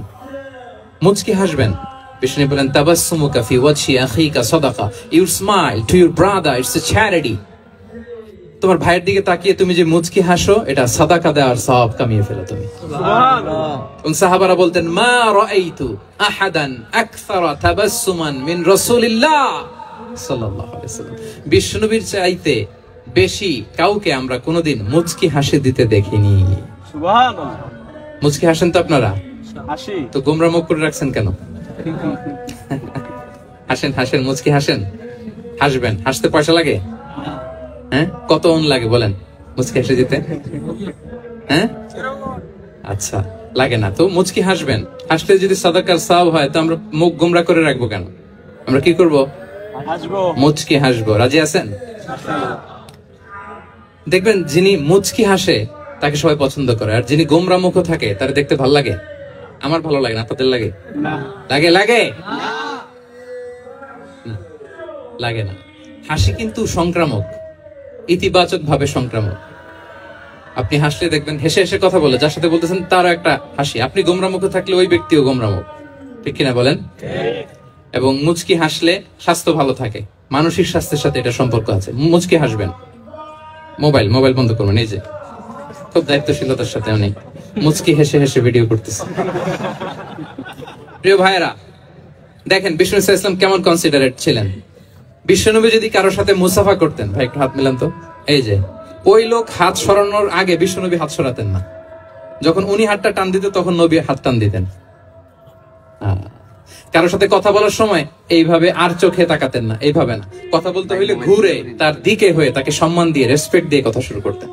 মুচকি হাসবেন। বিষ্ণু বলেন তাবাসসুমুকা ফি ওয়াজহি আখিকা সাদাকা, you smile to your brother, it's a charity. তোমার ভাইয়ের দিকে তাকিয়ে তুমি যে মুচকি হাসো, এটা সাদাকা দেওয়ার সওয়াব কামিয়ে ফেলো তুমি। সুবহানাল্লাহ। সাহাবারা বলতেন মা রাআইতু আহাদান আকসারা তাবাসসুমান মিন রাসূলিল্লাহ সাল্লাল্লাহু আলাইহি ওয়াসাল্লাম। বিষ্ণুনবীর চাইতে বেশি কাউকে আমরা কোনোদিন মুচকি হাসি দিতে দেখিনি। সুবহানাল্লাহ। মুচকি হাসেন তো আপনারা? হাসি তো গোমরা মুখ করে রাখছেন কেন? হাসেন, হাসেন, মুচকি হাসেন। হাসবেন। হাসতে পয়সা লাগে? হ্যাঁ, কত অন লাগে বলেন মুচকি হাসি দিতে? হ্যাঁ, আচ্ছা, লাগে না তো মুচকি হাসবেন। হাসলে যদি সাদাকার সওয়াব হয়, তো আমরা মুখ গোমরা করে রাখবো কেন? আমরা কি করব? হাসবো, মুচকি হাসবো। রাজি আছেন? দেখবেন যিনি মুচকি হাসে তাকে সবাই পছন্দ করে, আর যিনি গোমরা মুখ থাকে তার দেখতে ভালো লাগে। আমার ভালো লাগে না, আপনাদের লাগে? লাগে? লাগে লাগে না। হাসি কিন্তু সংক্রামক, ইতিবাচক ভাবে সংক্রামক। আপনি হাসলে দেখবেন হেসে হেসে কথা বলে, যার সাথে বলতেছেন তারও একটা হাসি। আপনি গোমরা মুখ থাকলে ওই ব্যক্তিও গোমরা মুখ, ঠিক কিনা বলেন? এবং মুচকি হাসলে স্বাস্থ্য ভালো থাকে, মানসিক স্বাস্থ্যের সাথে এটা সম্পর্ক আছে। মুচকি হাসবেন। মোবাইল বন্ধ করবেন। এই যে খুব দায়িত্বশীলতার সাথে উনি মুচকি হেসে হেসে ভিডিও করতেছে। প্রিয় ভাইয়েরা, দেখেন বিষ্ণু ইসা ইসলাম কেমন কনসিডারেট ছিলেন। বিশ্বনবী যদি কারোর সাথে মুসাফা করতেন, ভাই একটু হাত মিলান তো, এই যে ওই লোক হাত সরানোর আগে বিশ্বনবী হাত সরাতেন না। যখন উনি হাতটা টান দিতেন তখন নবী হাত টান দিতেন। কারোর সাথে কথা বলার সময় এইভাবে আর চোখে তাকাতেন না, এইভাবে না। কথা বলতে হইলে ঘুরে তার দিকে হয়ে তাকে সম্মান দিয়ে, রেসপেক্ট দিয়ে কথা শুরু করতেন।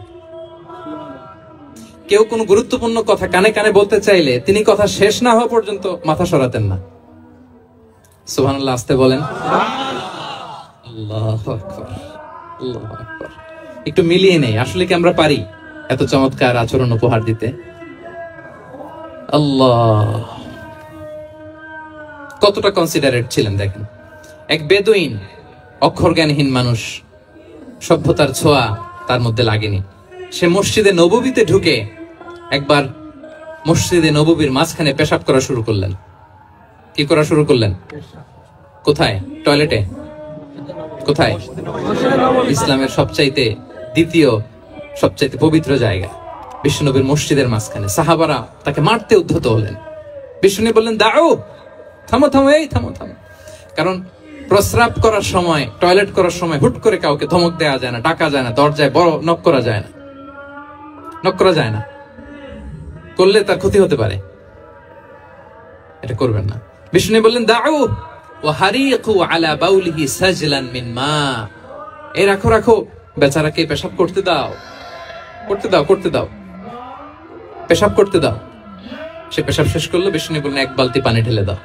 কেউ কোনো গুরুত্বপূর্ণ কথা কানে কানে বলতে চাইলে তিনি কথা শেষ না হওয়া পর্যন্ত মাথা সরাতেন না। সুবহানাল্লাহ। আসতে বলেন। আল্লাহু আকবার, আল্লাহু আকবার। একটু মিলিয়ে নেই, আসলে কি আমরা পারি এত চমৎকার আচরণ উপহার দিতে? আল্লাহ, কতটা কনসিডারেট ছিলেন দেখেন। এক বেদুইন, অক্ষর জ্ঞানহীন মানুষ, সভ্যতার ছোঁয়া তার মধ্যে লাগেনি। সে মসজিদে নববীতে ঢুকে একবার মসজিদে নববীর মাঝখানে পেশাব করা শুরু করলেন। কি করা শুরু করলেন? কোথায়? টয়লেটে? কোথায়? ইসলামের সবচাইতে দ্বিতীয় সবচাইতে পবিত্র জায়গা বিশ্বনবীর মসজিদের মাঝখানে। সাহাবারা তাকে মারতে উদ্ধত হলেন। বিশ্বনবী বললেন দাও, থামো থামো, এই থামো থামো। কারণ প্রস্রাব করার সময়, টয়লেট করার সময় হুট করে কাউকে ধমক দেওয়া যায় না, ডাকা যায় না, দরজায় বড় নক করা যায় না, নক করা যায় না। করলে তার ক্ষতি হতে পারে, এটা করবেন না। বিষ্ণু বললেন দাও, ওয়া হারিকু আলা বাউলিহি সাজলান মিন মা। এই রাখো রাখো, বেচারাকে পেশাব করতে দাও, করতে দাও, করতে দাও, পেশাব করতে দাও। সে পেশাব শেষ করলো, বিষ্ণু বললেন এক বালতি পানি ঢেলে দাও।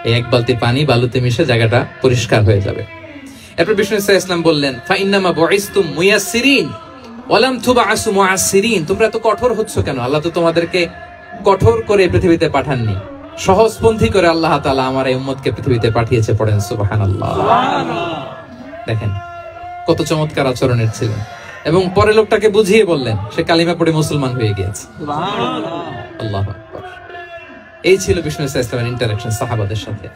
এই এক বালতি পানি বালুতে মিশে জায়গাটা পরিষ্কার হয়ে যাবে। এরপর বিষ্ণু ইসলাম বললেন ফাইন্নামা বুইসতুম মুয়াসসিরিন ওয়া লাম তুবআসু মুআসসিরিন। তোমরা এত কঠোর হচ্ছ কেন? আল্লাহ তো তোমাদেরকে কঠোর করে পৃথিবীতে পাঠাননি, সহজপন্থী করে আল্লাহ তাআলা আমার এই উম্মতকে পৃথিবীতে পাঠিয়েছে। পড়েন সুবহানাল্লাহ। দেখেন কত চমৎকার আচরণের ছিলেন। এবং পরে লোকটাকে বুঝিয়ে বললেন, সে কালিমা পড়ে মুসলমান হয়ে গিয়েছে। আল্লাহু আকবার। এই ছিল বিষ্ণু ইসলামের ইন্টারঅ্যাকশন সাহাবাদের সাথে।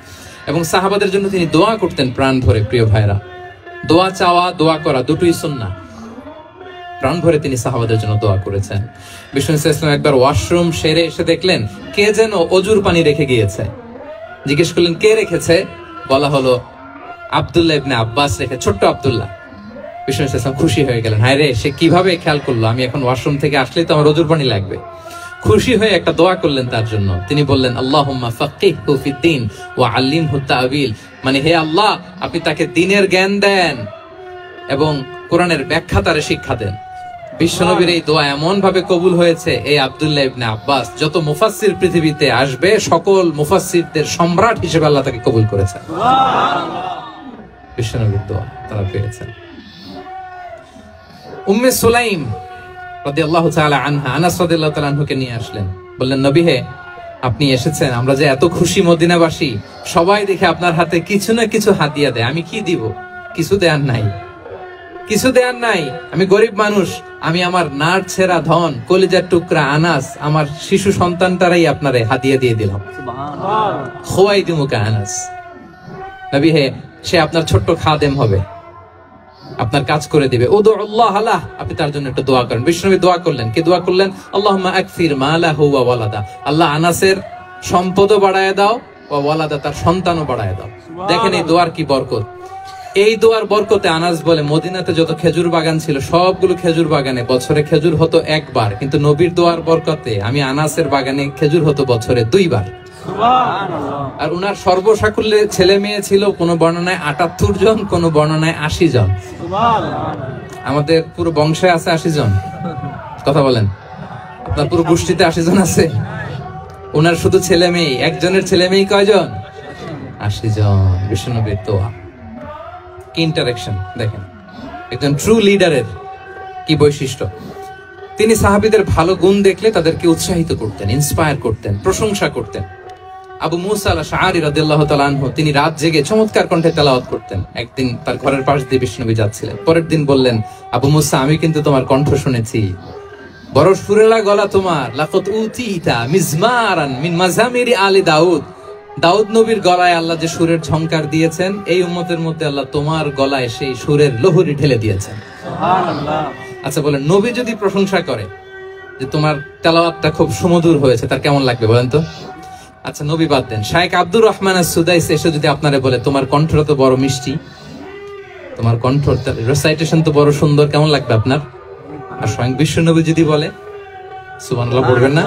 এবং সাহাবাদের জন্য তিনি দোয়া করতেন প্রাণ ভরে। প্রিয় ভাইরা, দোয়া চাওয়া, দোয়া করা দুটোই সুন্নাহ। প্রাণ ভরে তিনি সাহাবাদের জন্য দোয়া করেছেন। বিষ্ণু ইসলাম একবার ওয়াশরুম সেরে এসে দেখলেন কে যেন অজুর পানি রেখে গিয়েছে। জিজ্ঞেস করলেন কে রেখেছে? বলা হলো আব্দুল্লাহ ইবনে আব্বাস রেখে, ছোট্ট আব্দুল্লাহ। বিষ্ণু ইসলাম খুশি হয়ে গেলেন, হায় রে, সে কিভাবে খেয়াল করলো, আমি এখন ওয়াশরুম থেকে আসলেই তো আমার অজুর পানি লাগবে। খুশি হয়ে একটা দোয়া করলেন তার জন্য। তিনি বললেন আল্লাহুম্মা ফাক্কিহহু ফিদ্দীন ওয়া আল্লিমহু তা'ওয়িল, মানে হে আল্লাহ, আপনি তাকে দ্বীনের জ্ঞান দেন এবং কোরআনের ব্যাখ্যা তারে শিক্ষা দেন। বিশ্বনবীর এই দোয়া এমন ভাবে কবুল হয়েছে, এই আব্দুল্লাহ ইবনে আব্বাস যত মুফাসসির পৃথিবীতে আসবে সকল মুফাসসিরদের সম্রাট হিসেবে আল্লাহ তাকে কবুল করেছেন। সুবহানাল্লাহ। বিশ্বনবীর দোয়া তারা পেয়েছেন। উম্মে সুলাইম রাদিয়াল্লাহু তাআলা আনহা, আনাস রাদিয়াল্লাহু তাআলা আনহুকে নিয়ে আসলেন, বললেন নবী হে, আপনি এসেছেন, আমরা যে এত খুশি মদিনাবাসী, সবাই দেখে আপনার হাতে কিছু না কিছু হাদিয়া দেয়, আমি কি দিব? কিছু দেয়ার নাই, কিছু দেয়ার নাই। আমি গরিব মানুষ, আমি আমার নার ছেঁড়া ধন, কলিজার টুকরা আনাস, আমার শিশু সন্তানটারাই আপনারে হাদিয়া দিয়ে দিলাম। সুবহানাল্লাহ। খুয়াইদুমুকা আনাস, নবী হে, সে আপনার ছোট্ট খাদেম হবে, আপনার কাজ করে দিবে। উদুল্লাহ আলাহ, আপনি তার জন্য একটু দোয়া করেন। বিষ্ণু দোয়া করলেন, কি দোয়া করলেন? আল্লাহুম্মা আকসির মালাহু ওয়া ওয়ালাদা, আল্লাহ আনাসের সম্পদও বাড়ায় দাও, ওয়া ওয়ালাদা, তার সন্তানও বাড়ায় দাও। দেখেন এই দোয়ার কি বরকত। এই দোয়ার বরকতে আনাস বলে মদিনাতে যত খেজুর বাগান ছিল সবগুলো খেজুর বাগানে বছরে খেজুর হতো একবার, কিন্তু নবীর দোয়ার বরকতে আমি আনাসের বাগানে খেজুর হতো বছরে 2 বার। আর উনার সর্বসাকুল্যে ছেলে মেয়ে ছিল, কোন বর্ণনায় 78 জন, কোন বর্ণনায় 80 জন। আমাদের পুরো বংশে আছে 80 জন। কথা বলেন, আপনার পুরো গোষ্ঠীতে 80 জন আছে? উনার শুধু ছেলে মেয়ে, একজনের ছেলে মেয়ে কয়জন? 80 জন। বিশ্বনবীর দোয়া কি ইন্টারঅ্যাকশন দেখেন, একজন ট্রু লিডারের কি বৈশিষ্ট্য। তিনি সাহাবীদের ভালো গুণ দেখলে তাদেরকে উৎসাহিত করতেন, ইন্সপায়ার করতেন, প্রশংসা করতেন। আবু মুসা আল-আশআরী রাদিয়াল্লাহু তাআলা আনহু, তিনি রাত জেগে চমৎকার কণ্ঠে তেলাওয়াত করতেন। একদিন তার ঘরের পাশ দিয়ে বিষ্ণুনবী যাচ্ছিলেন। পরের দিন বললেন, আবু মুসা, আমি কিন্তু তোমার কণ্ঠ শুনেছি, বড় সুরেলা গলা তোমার। লাকাদ উতিতা মিজমারান মিন মাজামিরি আলি দাউদ, দাউদ নবীর গলায় আল্লাহ যে সুরের ঝংকার দিয়েছেন, এই উম্মতের মধ্যে আল্লাহ তোমার গলায় সেই সুরের লহরী ঢেলে দিয়েছেন। সুবহানাল্লাহ। আচ্ছা বলেন, নবী যদি প্রশংসা করে যে তোমার তেলাওয়াতটা খুব সুমধুর হয়েছে, তার কেমন লাগবে বলেন তো? আচ্ছা নবী বাদ দেন, শাইখ আব্দুর রহমান আস-সুদাইস এসে যদি আপনারে বলে তোমার কণ্ঠটা তো বড় মিষ্টি, তোমার কণ্ঠ রেসাইটেশন তো বড় সুন্দর, কেমন লাগবে আপনার? আর স্বয়ং বিশ্বনবী যদি বলে, সুবহানাল্লাহ পড়বেন না?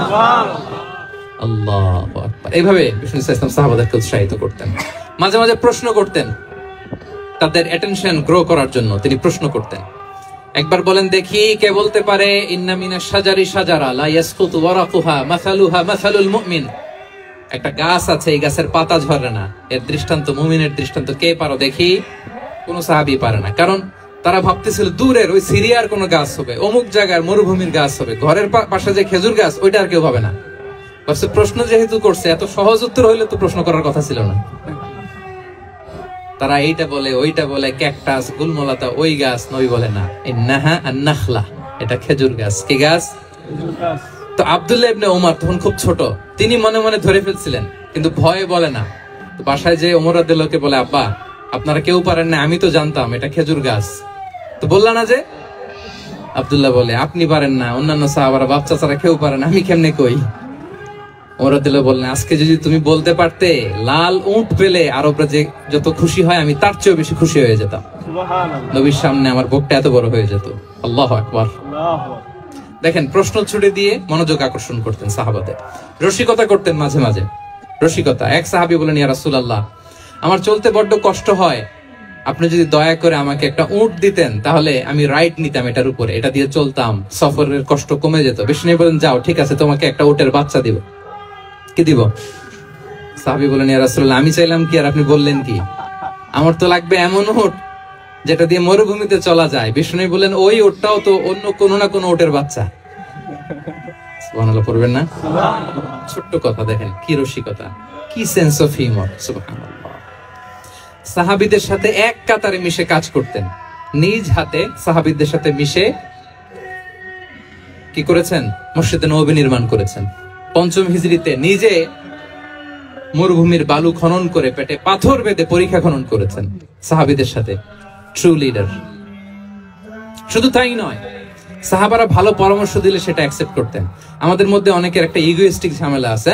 আল্লাহু আকবার। এইভাবে বিষ্ণু ইসলাম সাহাবাদেরকে উৎসাহিত করতেন। মাঝে মাঝে প্রশ্ন করতেন, তাদের অ্যাটেনশন গ্রো করার জন্য তিনি প্রশ্ন করতেন। একবার বলেন দেখি, কে বলতে পারে ইন্না মিনাশ শাজারি শাজারা লা ইয়াসকুতু ওয়ারাকুহা মাসালুহা মাসালুল মুমিন, একটা গাছ আছে, এই গাছের পাতা ঝরে না, এর দৃষ্টান্ত মুমিনের দৃষ্টান্ত। কে পারো দেখি? কোন সাহাবী পারে না, কারণ তারা ভাবতেছিল দূরের ওই সিরিয়ার কোন গাছ হবে, অমুক জায়গার মরুভূমির গাছ হবে, ঘরের পাশে যে খেজুর গাছ ওইটা আর কেউ ভাবে না। প্রশ্ন যেহেতু করছে, এত সহজ উত্তর হইলে তো প্রশ্ন করার কথা ছিল না। তারা এইটা বলে, ওইটা বলে, ক্যাকটাস, গুলমলতা, ওই গাছ। নবী বলে না, ইন্নাহা আন-নাখলা, এটা খেজুর গাছ। কি গাছ? তো আব্দুল্লাহ ইবনে ওমর তখন খুব ছোট, তিনি মনে মনে ধরে ফেলছিলেন, কিন্তু ভয়ে বলে না। তো বাসায় যে ওমর রাদিয়াল্লাহু বলে, আব্বা আপনারা কেউ পারেন না, আমি তো জানতাম এটা খেজুর গাছ, তো বললা না যে? আব্দুল্লাহ বলে, আপনি পারেন না, অন্যান্য সাহাবারা বাচ্চা ছাড়া কেউ পারে না, আমি কেমনে কই? ওমর রাদিয়াল্লাহু বললেন, আজকে যদি তুমি বলতে পারতে লাল উট পেলে আরবরা যে যত খুশি হয়, আমি তার চেয়েও বেশি খুশি হয়ে যেতাম। সুবহানাল্লাহ। নবীর সামনে আমার বুকটা এত বড় হয়ে যেত। আল্লাহু আকবার। দেখেন, প্রশ্ন ছুড়ে দিয়ে মনোযোগ আকর্ষণ করতেন সাহাবাদের। রসিকতা করতেন মাঝে মাঝে, রসিকতা। এক সাহাবী বলেন, ইয়া রাসূলুল্লাহ, আমার চলতে বড্ড কষ্ট হয়, আপনি যদি দয়া করে আমাকে একটা উট দিতেন তাহলে আমি রাইড নিতাম এটার উপরে, এটা দিয়ে চলতাম, সফরের কষ্ট কমে যেত। বিষ্ণু বলেন, যাও ঠিক আছে, তোমাকে একটা উটের বাচ্চা দিব। কি দিব? সাহাবী বলেন, ইয়া রাসূলুল্লাহ, আমি চাইলাম কি আর আপনি বললেন কি? আমার তো লাগবে এমন উট যেটা দিয়ে মরুভূমিতে চলা যায়। বিষ্ণু বলেন, ওই উটটাও তো অন্য কোনো না কোনো উটের বাচ্চা। সুবহানাল্লাহ পড়বেন না? ছোট্ট কথা দেখেন, কি রসিকতা, কি সেন্স অফ হিউমার। সুবহানাল্লাহ। সাহাবীদের সাথে এক কাতারে মিশে কাজ করতেন, নিজ হাতে সাহাবীদের সাথে মিশে কি করেছেন? মসজিদে নববী নির্মাণ করেছেন। পঞ্চম হিজরিতে নিজে মরুভূমির বালু খনন করে পেটে পাথর বেঁধে পরীক্ষা খনন করেছেন সাহাবীদের সাথে। True leader. শুধু তাই নয়, সাহাবারা ভালো পরামর্শ দিলে সেটা অ্যাকসেপ্ট করতেন। আমাদের মধ্যে অনেকের একটা ইগোইস্টিক ঝামেলা আছে,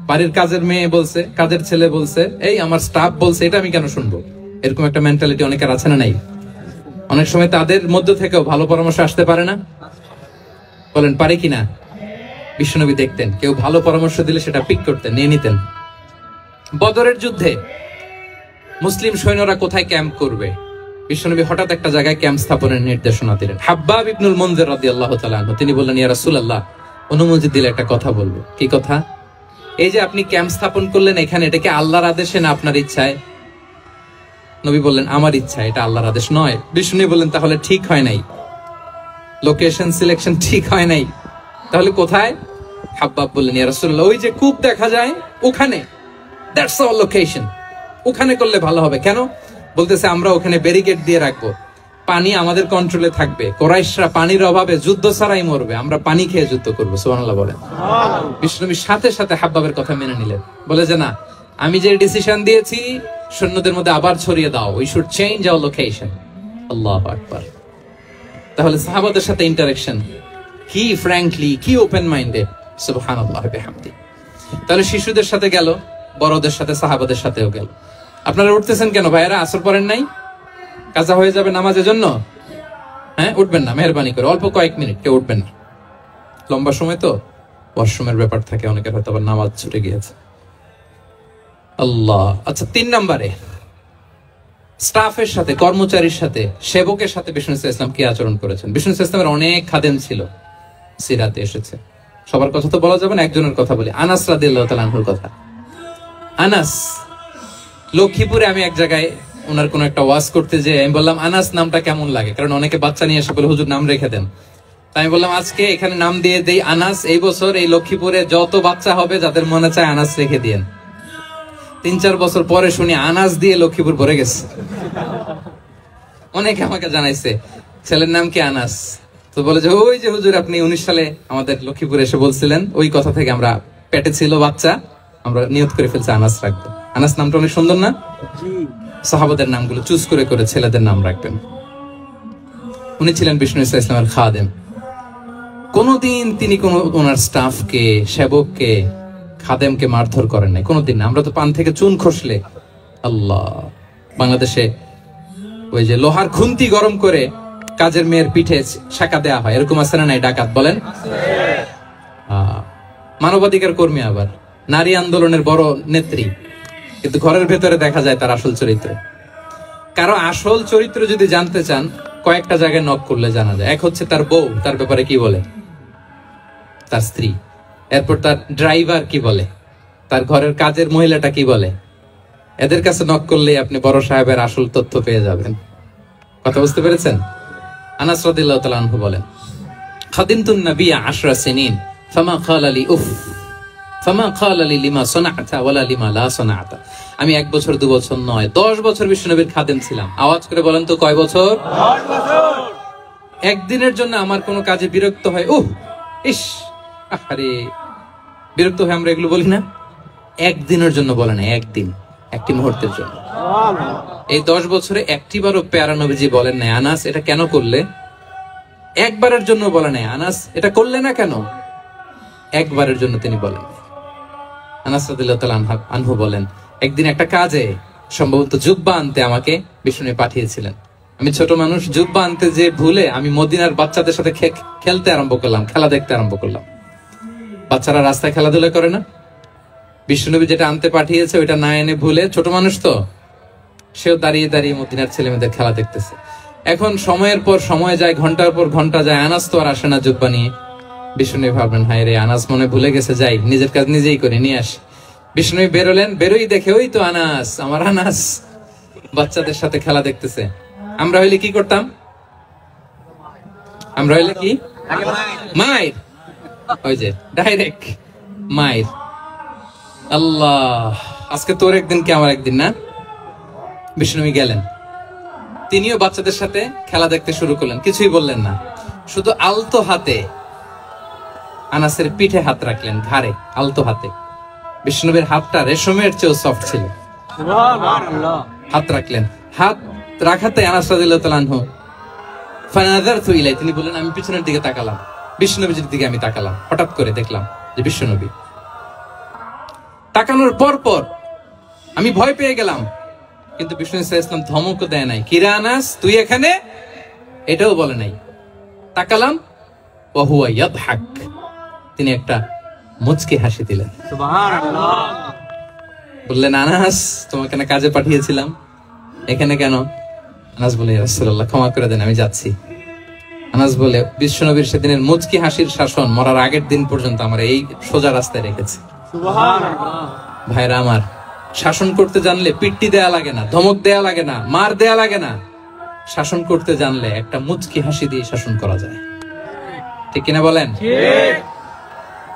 বাড়ির কাজের মেয়ে বলছে, কাজের ছেলে বলছে, এই আমার স্টাফ বলছে, এটা আমি কেন শুনবো? এরকম একটা মেন্টালিটি অনেকের আছে না নাই? অনেক সময় তাদের মধ্য থেকেও ভালো পরামর্শ আসতে পারে না? বলেন পারে কিনা? বিশ্বনবী দেখতেন কেউ ভালো পরামর্শ দিলে সেটা পিক করতেন, নিয়ে নিতেন। বদরের যুদ্ধে মুসলিম সৈন্যরা কোথায় ক্যাম্প করবে, বিশ্বনবী হঠাৎ একটা জায়গায় ক্যাম্প স্থাপনের নির্দেশনা দিলেন। হাব্বাব ইবনুল মুনজির রাদিয়াল্লাহু তাআলা আনহু তিনি বললেন, ইয়া রাসূলুল্লাহ, অনুমতি দিলে একটা কথা বলবো। কি কথা? এই যে আপনি ক্যাম্প স্থাপন করলেন এখানে, এটা কি আল্লাহর আদেশে না আপনার ইচ্ছায়? নবী বললেন, আমার ইচ্ছা, এটা আল্লাহর আদেশ নয়। বিষ্ণু বললেন, তাহলে ঠিক হয় নাই, লোকেশন সিলেকশন ঠিক হয় নাই, তাহলে কোথায়? হাব্বাব বললেন, ইয়া রাসূলুল্লাহ, ওই যে কূপ দেখা যায় ওখানে, দ্যাটস আওয়ার লোকেশন, ওখানে করলে ভালো হবে। কেন? বলতেছে, আমরা ওখানে ব্যারিকেড দিয়ে রাখবো, পানি আমাদের কন্ট্রোলে থাকবে, কুরাইশরা পানির অভাবে যুদ্ধ ছাড়াই মরবে, আমরা পানি খেয়ে যুদ্ধ করবো। সুবহানাল্লাহ বলেন। বিষ্ণুনবী সাথে সাথে হাব্বাবের কথা মেনে নিলেন, বলে যে না, আমি যে ডিসিশন দিয়েছি সৈন্যদের মধ্যে আবার ছড়িয়ে দাও, we should change our location. আল্লাহু আকবার। তাহলে সাহাবাদের সাথে ইন্টারেকশন কি ফ্র্যাঙ্কলি, কি ওপেন মাইন্ডেড। সুবহানাল্লাহ বিহামদি। তাহলে শিশুদের সাথে গেল, বড়দের সাথে, সাহাবাদের সাথেও গেল। আপনারা উঠতেছেন কেন ভাইয়েরা? আসর পড়েন নাই? কাজা হয়ে যাবে নামাজের জন্য? হ্যাঁ, উঠবেন না মেহেরবানি করে, অল্প কয়েক মিনিট, কেউ উঠবেন না। লম্বা সময় তো ওয়াশরুমের ব্যাপার থাকে, অনেকের হয়তো আবার নামাজ ছুটে গিয়েছে। আল্লাহ। আচ্ছা, 3 নম্বরে স্টাফের সাথে, কর্মচারীর সাথে, সেবকের সাথে বিষ্ণু ইসলাম কি আচরণ করেছেন? বিষ্ণু ইসলামের অনেক খাদেম ছিল, সিরাতে এসেছে। সবার কথা তো বলা যাবে না, একজনের কথা বলি, আনাস রাদিয়াল্লাহু তাআলা আনহুর কথা। আনাস, লক্ষ্মীপুরে আমি এক জায়গায় ওনার কোন একটা ওয়াজ করতে যে আমি বললাম, আনাস নামটা কেমন লাগে? কারণ অনেকে বাচ্চা নিয়ে এসে বলে, হুজুর নাম রেখে দেন। তাই আমি বললাম, আজকে এখানে নাম দিয়ে দেই আনাস। এই বছর এই লক্ষ্মীপুরে যত বাচ্চা হবে, যাদের মনে চায় আনাস রেখে দিয়েন। 3-4 বছর পরে শুনি আনাস দিয়ে লক্ষ্মীপুর ভরে গেছে। অনেকে আমাকে জানাইছে ছেলের নাম কি আনাস। তো বলে যে, ওই যে হুজুর আপনি 19 সালে আমাদের লক্ষ্মীপুরে এসে বলছিলেন, ওই কথা থেকে আমরা, পেটে ছিল বাচ্চা, আমরা নিয়ত করে ফেলছি আনাস রাখবো। আনাস নামটা অনেক সুন্দর না? সাহাবাদের নামগুলো চুজ করে করে ছেলেদের নাম রাখবেন। উনি ছিলেন বিষ্ণু ইসলামের খাদেম। কোনদিন তিনি কোন ওনার স্টাফকে, সেবককে, খাদেমকে মারধর করেন নাই, কোনদিন না। আমরা তো পান থেকে চুন খসলে, আল্লাহ, বাংলাদেশে ওই যে লোহার খুন্তি গরম করে কাজের মেয়ের পিঠে শাকা দেয়া হয়, এরকম আছে না নাই? ডাকাত বলেন। মানবাধিকার কর্মী, আবার নারী আন্দোলনের বড় নেত্রী, কিন্তু ঘরের ভেতরে দেখা যায় তার আসল চরিত্র। কারো আসল চরিত্র যদি জানতে চান, কয়েকটা জায়গায় নক করলে জানা যায়। এক হচ্ছে তার বউ, তার ব্যাপারে কি বলে, তার স্ত্রী। এরপর তার ড্রাইভার কি বলে, তার ঘরের কাজের মহিলাটা কি বলে। এদের কাছে নক করলে আপনি বড় সাহেবের আসল তথ্য পেয়ে যাবেন। কথা বুঝতে পেরেছেন? আনাস রাদিয়াল্লাহু তাআলা আনহু বলেন, খাদিমতুন নবী 10 সিনিন ফামা ক্বালা লি উফ ফামা ক্বালা লি লিমা সানা'তা ওয়ালা লিমা লা সানা'তা। আমি 1 বছর 2 বছর নয়, 10 বছর বিশ্বনবীর খাদেম ছিলাম। আওয়াজ করে বলেন তো, কয় বছর? 10 বছর। একদিনের জন্য আমার কোনো কাজে বিরক্ত হয়, উহ ইস, আরে বিরক্ত হয়, আমরা এগুলো বলি না? একদিনের জন্য বলে না, একদিন, একটি মুহূর্তের জন্য। এই 10 বছরে একটিবারও প্যারা নবীজি বলেন নাই, আনাস এটা কেন করলে? একবারের জন্য বলে নাই, আনাস এটা করলে না কেন? একবারের জন্য তিনি বলেন। আনাস রাদিয়াল্লাহু তাআলা আনহু বলেন, একদিন একটা কাজে, সম্ভবত জুব্বা আনতে আমাকে বিষ্ণু পাঠিয়েছিলেন। আমি ছোট মানুষ, জুব্বা আনতে যে ভুলে আমি মদিনার বাচ্চাদের সাথে খেলতে আরম্ভ করলাম, খেলা দেখতে আরম্ভ করলাম। বাচ্চারা রাস্তায় খেলাধুলা করে না? বিশ্বনবী যেটা আনতে পাঠিয়েছে ওইটা না এনে ভুলে, ছোট মানুষ তো সেও দাঁড়িয়ে দাঁড়িয়ে মদিনার ছেলেমেয়েদের খেলা দেখতেছে। এখন সময়ের পর সময় যায়, ঘন্টার পর ঘন্টা যায়, আনাস তো আর আসে না জুব্বা নিয়ে। বিষ্ণু ভাবলেন, হায় রে, আনাস মনে ভুলে গেছে, যাই নিজের কাজ নিজেই করে নিয়ে আসি। বিষ্ণু বেরোলেন, বেরোই দেখে ওই তো আনাস, আমার আনাস বাচ্চাদের সাথে খেলা দেখতেছে। আমরা হইলে কি করতাম? আমরা হইলে কি মায়ের, ওই যে ডাইরেক্ট মায়ের। আল্লাহ, আজকে তোর একদিন কি আমার একদিন না। বিষ্ণু গেলেন, তিনিও বাচ্চাদের সাথে খেলা দেখতে শুরু করলেন, কিছুই বললেন না, শুধু আলতো হাতে আনাসের পিঠে হাত রাখলেন, ঘাড়ে আলতো হাতে। বিষ্ণুবীর হাতটা রেশমের চেয়েও সফট ছিল। হাত রাখলেন, হাত রাখাতে আনাস রাদিয়াল্লাহু তাআলা আনহু ফানাযারতু ইলাই, তিনি বললেন আমি পিছনের দিকে তাকালাম, বিষ্ণুনবীর দিকে আমি তাকালাম, হঠাৎ করে দেখলাম যে বিষ্ণুনবী। তাকানোর পর পর আমি ভয় পেয়ে গেলাম, কিন্তু বিষ্ণু সাল্লাল্লাহু আলাইহি ওয়াসাল্লাম ধমকও দেয় নাই, কিরা আনাস তুই এখানে, এটাও বলে নাই। তাকালাম, ওয়া হুয়া ইয়াদহাক, তিনি একটা মুচকি হাসি দিলেন। সুবহানাল্লাহ। বললেন, আনাস তোমাকে না কাজে পাঠিয়েছিলাম, এখানে কেন? আনাস বলে, ইয়া রাসূলুল্লাহ ক্ষমা করে দেন, আমি যাচ্ছি। আনাস বলে, বিশ্বনবীর সেদিনের মুচকি হাসির শাসন মরার আগের দিন পর্যন্ত আমার এই সোজা রাস্তায় রেখেছে। সুবহানাল্লাহ। ভাইরা আমার, শাসন করতে জানলে পিট্টি দেয়া লাগে না, ধমক দেয়া লাগে না, মার দেয়া লাগে না। শাসন করতে জানলে একটা মুচকি হাসি দিয়ে শাসন করা যায়, ঠিক কিনা বলেন?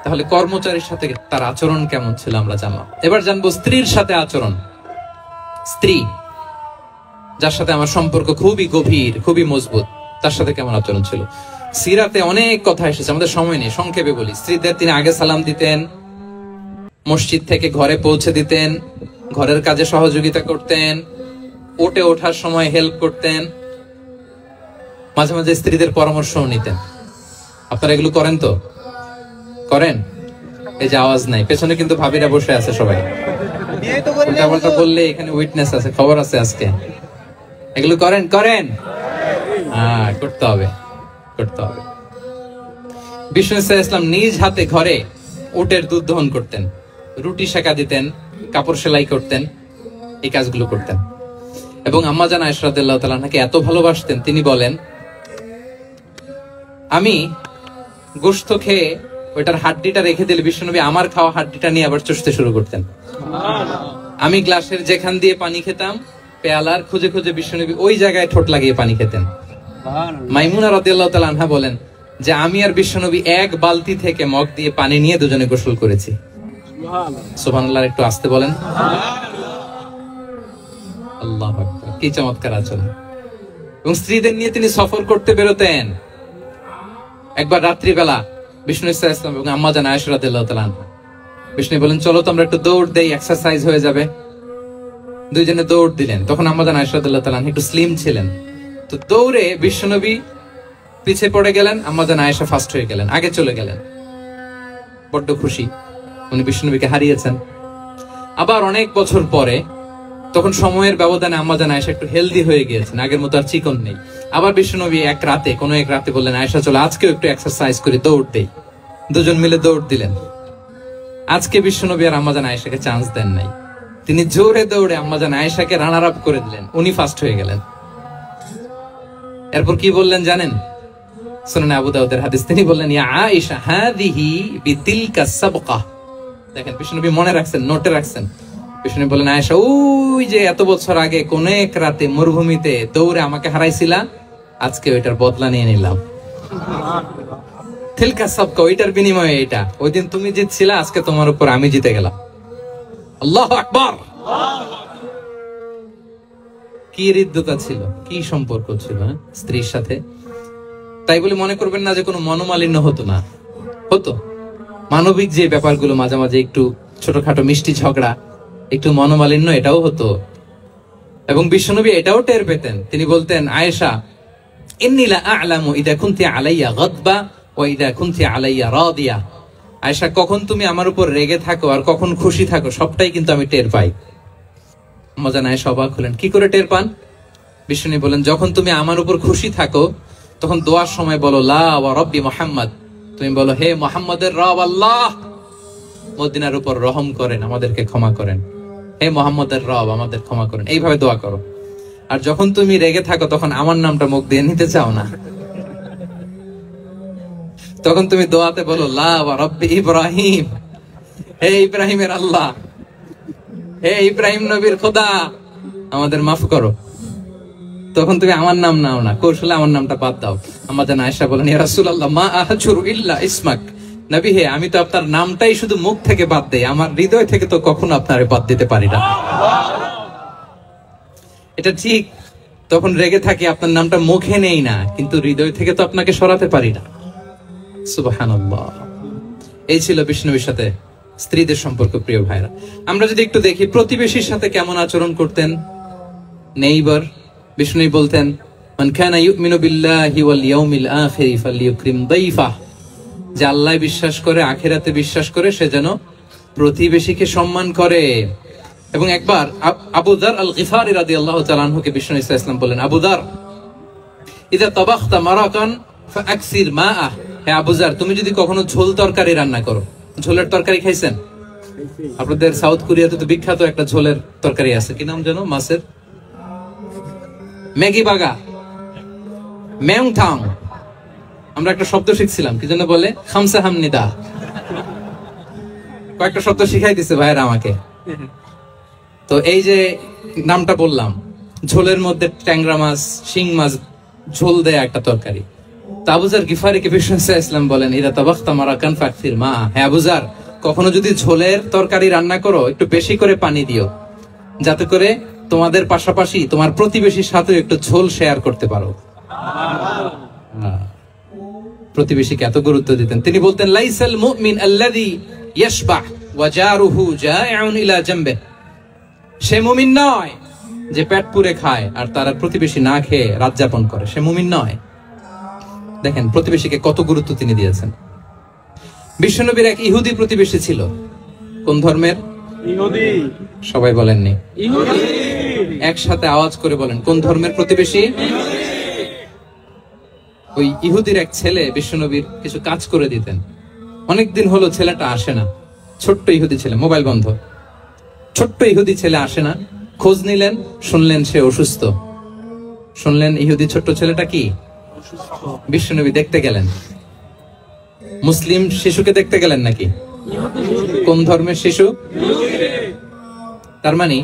তাহলে কর্মচারীর সাথে তার আচরণ কেমন ছিল আমরা জানলাম। এবার জানবো স্ত্রীর সাথে আচরণ। স্ত্রী যার সাথে আমার সম্পর্ক খুবই গভীর, খুবই মজবুত, তার সাথে কেমন আচরণ ছিল। সিরাতে অনেক কথা এসেছে, আমাদের সময় নেই, সংক্ষেপে বলি। স্ত্রীদের তিনি আগে সালাম দিতেন, মসজিদ থেকে ঘরে পৌঁছে দিতেন, ঘরের কাজে সহযোগিতা করতেন, ওটে ওঠার সময় হেল্প করতেন, মাঝে মাঝে স্ত্রীদের পরামর্শও নিতেন। আপনারা এগুলো করেন তো? করেন? এই যে আওয়াজ নাই, পেছনে কিন্তু ভাবিরা বসে আছে সবাই, উল্টা বললে এখানে উইটনেস আছে, খবর আছে আজকে। এগুলো করেন? করেন? করতে হবে, করতে হবে। বিষ্ণু সাল্লাল্লাহু আলাইহি ওয়াসাল্লাম নিজ হাতে ঘরে উটের দুধ দহন করতেন, রুটি সেকা দিতেন, কাপড় সেলাই করতেন, এই কাজগুলো করতেন। এবং আম্মা জান আয়েশা রাদিয়াল্লাহু তাআলা আনহাকে এত ভালোবাসতেন, তিনি বলেন, আমি গোশত খেয়ে ওইটার হাড্ডিটা রেখে দিলে বিশ্বনবী আমার খাওয়া হাড্ডিটা নিয়ে আবার চষতে শুরু করতেন। আমি গ্লাসের যেখান দিয়ে পানি খেতাম, পেয়ালার খুঁজে খুঁজে বিশ্বনবী ওই জায়গায় ঠোঁট লাগিয়ে পানি খেতেন। মাইমুনা রাদিয়াল্লাহু তাআলা আনহা বলেন যে আমি আর বিশ্বনবী এক বালতি থেকে মগ দিয়ে পানি নিয়ে দুজনে গোসল করেছি। সুবহানাল্লাহ, একটু আস্তে বলেন। আল্লাহু আকবার, কি চমৎকার আচরণ। এবং স্ত্রীদের নিয়ে তিনি সফর করতে বেরোতেন। একবার রাত্রিবেলা বিষ্ণু সাল্লাল্লাহু আলাইহি ওয়াসাল্লাম এবং আম্মা জান আয়েশা রাদিয়াল্লাহু তাআলা আনহা, বিষ্ণু বলেন চলো তো আমরা একটু দৌড় দেই, এক্সারসাইজ হয়ে যাবে। দুইজনে দৌড় দিলেন। তখন আম্মা জান আয়েশা রাদিয়াল্লাহু তাআলা আনহা একটু স্লিম ছিলেন, তো দৌড়ে বিশ্বনবী পিছে পড়ে গেলেন, আম্মা জান আয়েশা ফার্স্ট হয়ে গেলেন, আগে চলে গেলেন। বড্ড খুশি, উনি বিশ্বনবীকে হারিয়েছেন। আবার অনেক বছর পরে, তখন সময়ের ব্যবধানে আম্মা জান আয়েশা একটু হেলদি হয়ে গিয়েছেন, আগের মতো আর চিকন নেই। আবার বিশ্বনবী এক রাতে বললেন, আয়েশা চলো আজকেও একটু এক্সারসাইজ করে দৌড় দেই। দুজন মিলে দৌড় দিলেন। আজকে বিশ্বনবী আর আম্মা জান আয়েশাকে চান্স দেন নাই, তিনি জোরে দৌড়ে আম্মা জান আয়েশাকে রানার আপ করে দিলেন, উনি ফার্স্ট হয়ে গেলেন। এরপর কি বললেন জানেন? সুনানে আবু দাউদের হাদিস, তিনি বললেন, ইয়া আয়েশা হাদিহি বিতিলকা সাবকা। দেখেন বিশ্বনবী মনে রাখছেন, নোটে রাখছেন। বিষ্ণু বলেন, আয়েশা ওই যে এত বছর আগে কোন এক রাতে মরুভূমিতে দৌড়ে আমাকে হারাইছিলা, আজকে ওইটার বদলা নিয়ে নিলাম। তিলকা সাবকা, ওইটার বিনিময়ে এটা। ওই দিন তুমি জিতছিলা, আজকে তোমার উপর আমি জিতে গেলাম। আল্লাহু আকবার। কি হৃদ্যতা ছিল, কি সম্পর্ক ছিল স্ত্রীর সাথে। তাই বলে মনে করবেন না যে কোনো মনোমালিন্য হতো না, হতো। মানবিক যে ব্যাপারগুলো, মাঝে মাঝে একটু ছোটখাটো মিষ্টি ঝগড়া, একটু মনোমালিন্য, এটাও হতো। এবং বিশ্বনবী এটাও টের পেতেন। তিনি বলতেন, আয়েশা ইন্নী লা আ'লামু ইযা কুনতি আলাইয়া গাদবা ওয়া ইযা কুনতি আলাইয়া রাদিয়া। আয়েশা, কখন তুমি আমার উপর রেগে থাকো আর কখন খুশি থাকো, সবটাই কিন্তু আমি টের পাই। আম্মা জান আয়েশা অবাক হলেন, কি করে টের পান? বিশ্বনবী বলেন, যখন তুমি আমার উপর খুশি থাকো তখন দোয়ার সময় বলো লা ওয়া রাব্বি মুহাম্মদ, তুমি বলো হে মুহাম্মদের রব আল্লাহ, মদিনার উপর রহম করেন, আমাদেরকে ক্ষমা করেন। হে মুহাম্মদের রব আমাদের ক্ষমা করেন, এইভাবে দোয়া করো। আর যখন তুমি রেগে থাকো তখন আমার নামটা মুখ দিয়ে নিতে চাও না, তখন তুমি দোয়াতে বলো লা ওয়া রাব্বি ইব্রাহিম, হে ইব্রাহিমের আল্লাহ, হে ইব্রাহিম নবীর খোদা আমাদের মাফ করো। তখন তুমি আমার নাম নাও না, কৌশলে আমার নামটা বাদ দাও। আমাদের আয়েশা বলেন ইয়া রাসূলুল্লাহ মা আহজুরু ইল্লা ইসমাক, নবী হে আমি তো আপনার নামটাই শুধু মুখ থেকে বাদ দেই, আমার হৃদয় থেকে তো কখনো আপনারে বাদ দিতে পারি না। এটা ঠিক, তখন রেগে থাকি, আপনার নামটা মুখে নেই না, কিন্তু হৃদয় থেকে তো আপনাকে সরাতে পারি না। সুবহানাল্লাহ। এই ছিল বিষ্ণুবীর সাথে স্ত্রীদের সম্পর্ক। প্রিয় ভাইরা, আমরা যদি একটু দেখি প্রতিবেশীর সাথে কেমন আচরণ করতেন নেইবার। বিষ্ণু বলতেন মান কানা ইউমিনু বিল্লাহি ওয়াল ইয়াউমিল আখির ফালইউকরিম দাইফাহ, যে আল্লাহ বিশ্বাস করে, আখিরাতে বিশ্বাস করে, সে যেন প্রতিবেশীকে সম্মান করে। এবং একবার আবু যার আল গিফারি রাদিয়াল্লাহু তাআলা আনহুকে বিষ্ণু ইসা ইসলাম বললেন, আবু যার ইযা তাবাখতা মারাকান ফাআকসির মাআহ, হে আবু যার তুমি যদি কখনো ঝোল তরকারি রান্না করো, ঝোলের তরকারি খাইছেন? আপনাদের সাউথ কোরিয়াতে তো বিখ্যাত একটা ঝোলের তরকারি আছে, কি নাম জানো? মাছের ম্যাগি বাগা, মেংথাং। আমরা একটা শব্দ শিখছিলাম, কি জন্য বলে খামসা হামনিদা, কয়েকটা শব্দ শিখাই দিছে ভাইরা আমাকে। তো এই যে নামটা বললাম, ঝোলের মধ্যে ট্যাংরা মাছ, শিং মাছ ঝোল দেয়া একটা তরকারি। তো আবু যার গিফারিকে বিষ্ণু ইসলাম বলেন ইদা তাবাখতা মারাকান ফাকসির মা, হে আবু যার কখনো যদি ঝোলের তরকারি রান্না করো একটু বেশি করে পানি দিও, যাতে করে তোমাদের পাশাপাশি তোমার প্রতিবেশীর সাথে একটু ঝোল শেয়ার করতে পারো। প্রতিবেশীকে এত গুরুত্ব দিতেন। তিনি বলতেন লাইসাল মুমিন আল্লাযী ইয়াশবাহ ওয়া জারুহু জাইউন ইলা জামবিহি, সে মুমিন নয় যে পেট পুরে খায় আর তার প্রতিবেশী না খেয়ে রাত যাপন করে, সে মুমিন নয়। দেখেন প্রতিবেশীকে কত গুরুত্ব তিনি দিয়েছেন। বিশ্বনবীর এক ইহুদি প্রতিবেশী ছিল। কোন ধর্মের? ইহুদি। সবাই বলেননি? ইহুদি। একসাথে আওয়াজ করে বলেন, কোন ধর্মের প্রতিবেশী? ইহুদি। ওই ইহুদির এক ছেলে বিশ্বনবীর কিছু কাজ করে দিতেন। অনেকদিন হলো ছেলেটা আসে না, ছোট্ট ইহুদি ছেলে, মোবাইল বন্ধ, ছোট্ট ইহুদি ছেলে আসে না। খোঁজ নিলেন, শুনলেন সে অসুস্থ। শুনলেন ইহুদি ছোট্ট ছেলেটা কি বিশ্বনবী দেখতে গেলেন। মুসলিম শিশুকে দেখতে গেলেন নাকি? কোন ধর্মের শিশু? তার মানে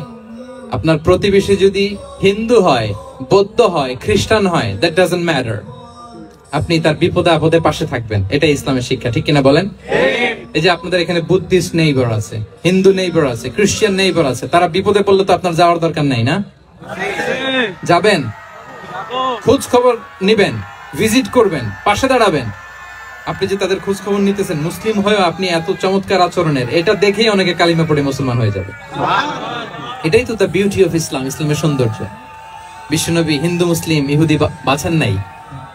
আপনার প্রতিবেশী যদি হিন্দু হয়, বৌদ্ধ হয়, খ্রিস্টান হয়, দ্যাট ডাজন্ট ম্যাটার, আপনি তার বিপদে আপদে পাশে থাকবেন। এটা ইসলামের শিক্ষা, ঠিক কিনা বলেন? এই যে আপনাদের এখানে বুদ্ধিস্ট নেইবার আছে, হিন্দু নেইবার আছে, খ্রিস্টান নেইবার আছে, তারা বিপদে পড়লে তো আপনার যাওয়ার দরকার নাই না? যাবেন, খোঁজ খবর নিবেন, ভিজিট করবেন, পাশে দাঁড়াবেন। আপনি যে তাদের খোঁজ খবর নিতেছেন, মুসলিম হয়েও আপনি এত চমৎকার আচরণের, এটা দেখেই অনেকে কালিমা পড়ে মুসলমান হয়ে যাবে। এটাই তো দ্য বিউটি অফ ইসলাম, ইসলামের সৌন্দর্য। বিশ্বনবী হিন্দু মুসলিম ইহুদি বাছেন নাই,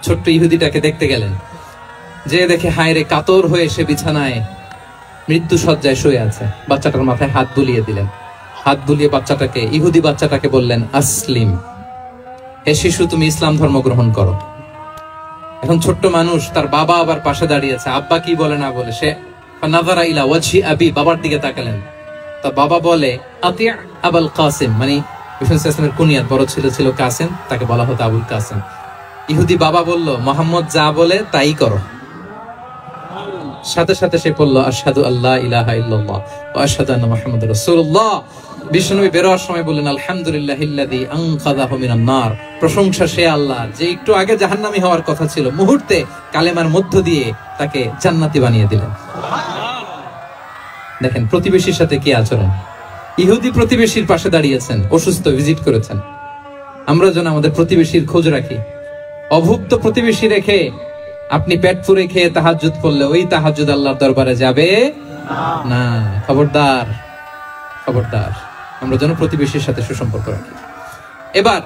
ছোট্ট ইহুদিটাকে দেখতে গেলেন, যে দেখে হায় রে, কাতর হয়ে সে বিছানায় মৃত্যু শয্যায় শুয়ে আছে। বাচ্চাটার মাথায় হাত বুলিয়ে দিলেন, হাত বুলিয়ে বাচ্চাটাকে, ইহুদি বাচ্চাটাকে বললেন আসলিম, হে শিশু তুমি ইসলাম ধর্ম গ্রহণ করো। এখন ছোট্ট মানুষ, তার বাবা আবার পাশে দাঁড়িয়েছে, আব্বা কি বলে না বলে, সে নাযারা ইলা ওয়াজহি আবি, বাবার দিকে তাকালেন। তা বাবা বলে আতি আবুল কাসিম, মানে ইসলামের কুনিয়াত, বড় ছেলে ছিল কাসিম, তাকে বলা হতো আবুল কাসিম। ইহুদি বাবা বলল মুহাম্মদ যা বলে তাই করো। সাথে সাথে সে বলল আশহাদু আল্লা ইলাহা ইল্লাল্লাহ ওয়া আশহাদু আন্না মুহাম্মাদুর রাসূলুল্লাহ। বিশ্বনবী বের হওয়ার সময় বললেন আলহামদুলিল্লাহিল্লাযী আনকাযাহু মিনান নার, প্রশংসা সে আল্লাহ যে একটু আগে জাহান্নামী হওয়ার কথা ছিল, মুহূর্তে কালেমার মধ্য দিয়ে তাকে জান্নাতি বানিয়ে দিলেন। দেখেন প্রতিবেশীর সাথে কি আচরণ। ইহুদি প্রতিবেশীর পাশে দাঁড়িয়েছেন, অসুস্থ, ভিজিট করেছেন। আমরা যেন আমাদের প্রতিবেশীর খোঁজ রাখি। অভুক্ত প্রতিবেশী রেখে আপনি পেট পুরে খেয়ে তাহাজ্জুদ পড়লে ওই তাহাজ্জুদ আল্লাহর দরবারে যাবে না। খবরদার, খবরদার, আমরা যেন প্রতিবেশীর সাথে সুসম্পর্ক রাখি। এবার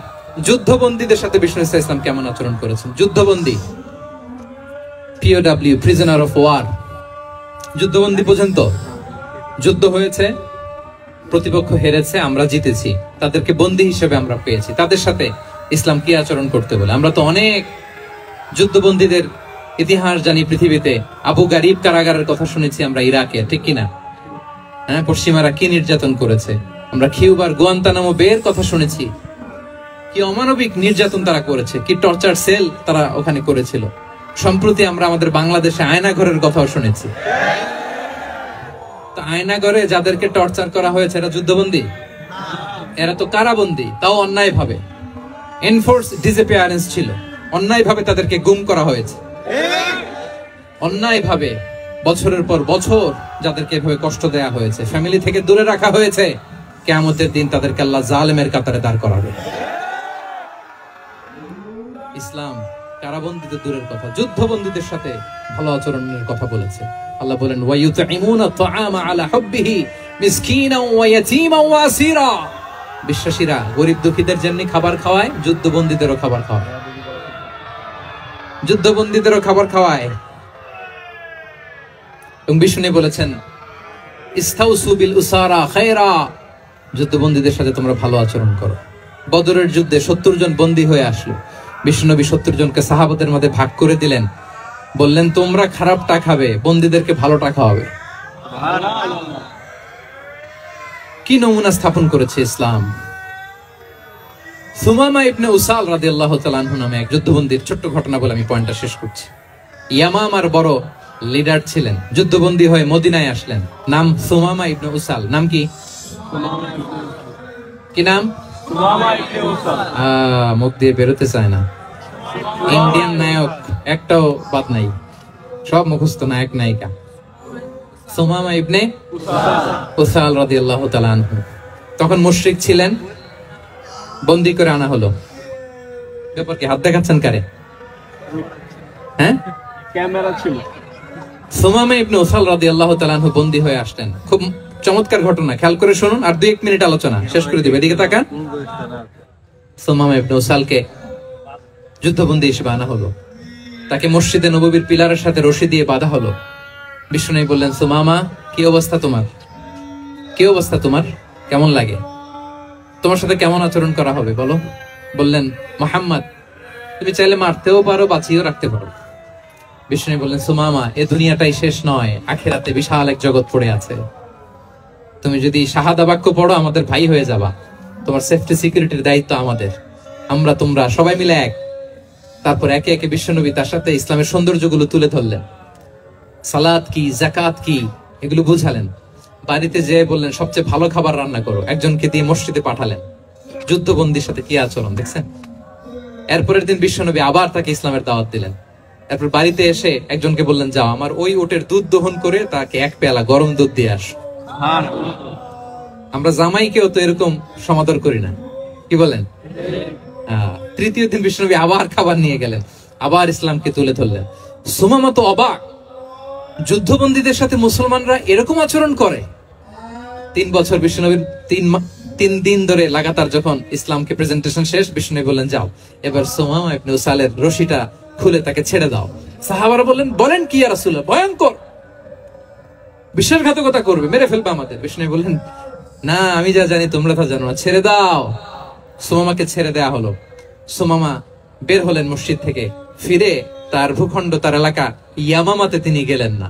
যুদ্ধবন্দীদের সাথে বিষ্ণু ইসলাম কেমন আচরণ করেছেন। যুদ্ধবন্দী, POW, প্রিজনার অফ ওয়ার, যুদ্ধবন্দী পর্যন্ত যুদ্ধ হয়েছে, প্রতিপক্ষ হেরেছে, আমরা জিতেছি, তাদেরকে বন্দী হিসেবে আমরা পেয়েছি, তাদের সাথে ইসলাম কি আচরণ করতে বলে। আমরা তো অনেক যুদ্ধবন্দীদের ইতিহাস জানি পৃথিবীতে। আবু গারিব কারাগারের কথা শুনেছি আমরা ইরাকে, ঠিক কিনা? হ্যাঁ, পশ্চিমারা কি নির্যাতন করেছে, আমরা কিউবার গুয়ান্তানামো বের কথা শুনেছি, কি অমানবিক নির্যাতন তারা করেছে, কি টর্চার সেল তারা ওখানে করেছিল। সম্প্রতি আমরা আমাদের বাংলাদেশে আয়নাঘরের কথাও শুনেছি। তো আয়নাঘরে যাদেরকে টর্চার করা হয়েছে এরা যুদ্ধবন্দী? এরা তো কারাবন্দী, তাও অন্যায় ভাবে। এনফোর্স ডিসঅ্যাপিয়ারেন্স ছিল, অন্যায় ভাবে তাদেরকে গুম করা হয়েছে, অন্যায় ভাবে বছরের পর বছর যাদেরকে এভাবে কষ্ট দেয়া হয়েছে, ফ্যামিলি থেকে দূরে রাখা হয়েছে। কিয়ামতের দিন তাদেরকে আল্লাহ জালেমের কাতারে দাঁড় করাবে। ইসলাম কারাবন্দীদের দূরের কথা, যুদ্ধবন্দীদের সাথে ভালো আচরণের কথা বলেছে। আল্লাহ বলেন ওয়ায়ুতঈমুনা তাআমা আলা হুব্বিহি মিসকিনান ওয়া ইয়াতীমান ওয়া আসীরা। বিশ্বাসীরা গরিব দুঃখীদের জন্য খাবার খাওয়ায়, যুদ্ধবন্দীদেরও খাবার খাওয়ায়, যুদ্ধবন্দীদেরও খাবার খাওয়ায়। এবং বিষ্ণু বলেছেন ইস্তাউসু বিল উসারা খায়রা, যুদ্ধবন্দীদের সাথে তোমরা ভালো আচরণ করো। বদরের যুদ্ধে 70 জন বন্দী হয়ে আসলো। বিষ্ণুনবী 70 জনকে সাহাবাদের মধ্যে ভাগ করে দিলেন, বললেন তোমরা খারাপটা খাবে, বন্দীদেরকে ভালোটা খাওয়াবে। কি নমুনা স্থাপন করেছে ইসলাম। সুমামা ইবনে উসাল রাদিয়াল্লাহু তাআলা আনহু নামে এক যুদ্ধবন্দীর ছোট্ট ঘটনা বলে আমি পয়েন্টটা শেষ করছি। ইয়ামামার বড় লিডার ছিলেন, যুদ্ধবন্দী হয়ে মদিনায় আসলেন। নাম সুমামা ইবনে উসাল। নাম কি? কি নাম? সুমামা ইবনে উসাল। মুখ দিয়ে বেরোতে চায় না। ইন্ডিয়ান নায়ক একটাও বাদ নাই, সব মুখস্থ নায়ক নায়িকা। সুমামা ইবনে উসাল রাদিয়াল্লাহু তাআলা আনহু তখন মুশরিক ছিলেন, বন্দী করে আনা হলো। ব্যাপার কি? হাত দেখাচ্ছেন কারে? হ্যাঁ, ক্যামেরা ছিল। সুমামা ইবনে উসাল রাদিয়াল্লাহু তাআলা আনহু বন্দী হয়ে আসলেন। খুব চমৎকার ঘটনা, খেয়াল করে শুনুন, আর 2-1 মিনিট আলোচনা শেষ করে দিবে। এদিকে তাকান। সুমামা ইবনে উসালকে যুদ্ধবন্দী হিসেবে আনা হলো। তাকে মসজিদে নববীর পিলারের সাথে রশি দিয়ে বাঁধা হলো। বিষ্ণু বললেন সুমামা, কি অবস্থা তোমার? কি অবস্থা তোমার? কেমন লাগে? তোমার সাথে কেমন আচরণ করা হবে বলো? বললেন মুহাম্মদ, তুমি চাইলে মারতেও পারো, বাঁচিয়েও রাখতে পারো। বিষ্ণু বললেন সুমামা, এ দুনিয়াটাই শেষ নয়, আখিরাতে বিশাল এক জগৎ পড়ে আছে। তুমি যদি শাহাদা বাক্য পড়ো আমাদের ভাই হয়ে যাবা, তোমার সেফটি সিকিউরিটির দায়িত্ব আমাদের, আমরা তোমরা সবাই মিলে এক। তারপর একে একে বিশ্বনবী তার সাথে ইসলামের সৌন্দর্যগুলো তুলে ধরলেন। সালাত কি, যাকাত কি, এগুলো বুঝালেন। বাড়িতে যেয়ে বললেন সবচেয়ে ভালো খাবার রান্না করো, একজনকে দিয়ে মসজিদে পাঠালেন। যুদ্ধবন্দীর সাথে কি আচরণ দেখছেন। এরপরের দিন বিশ্বনবী আবার তাকে ইসলামের দাওয়াত দিলেন। এরপর বাড়িতে এসে একজনকে বললেন, যাও আমার ওই উটের দুধ দহন করে তাকে 1 পেয়ালা গরম দুধ দিয়ে আস। আমরা জামাইকেও তো এরকম সমাদর করি না, কি বলেন? তৃতীয় দিন বিশ্বনবী আবার খাবার নিয়ে গেলেন, আবার ইসলামকে তুলে ধরলেন। সুমামা তো অবাক, যুদ্ধবন্দীদের সাথে মুসলমানরা এরকম আচরণ করে। 3 বছর বিশ্বনবীর 3 দিন ধরে লাগাতার যখন ইসলামকে প্রেজেন্টেশন শেষ, বিশ্বনবী বললেন যাও এবার সুমামা ইবনে উসালের রশিটা খুলে তাকে ছেড়ে দাও। সাহাবারা বলেন কি ইয়া রাসূলুল্লাহ, ভয়ঙ্কর, বিশ্বাসঘাতকতা করবে, মেরে ফেলবে আমাদের। বিষ্ণু বললেন না, আমি যা জানি তোমরা তা জানো না, ছেড়ে দাও। সুমামাকে ছেড়ে দেয়া হলো। সুমামা বের হলেন মসজিদ থেকে, ফিরে তার ভূখণ্ড, তার এলাকা ইয়ামামাতে তিনি গেলেন না।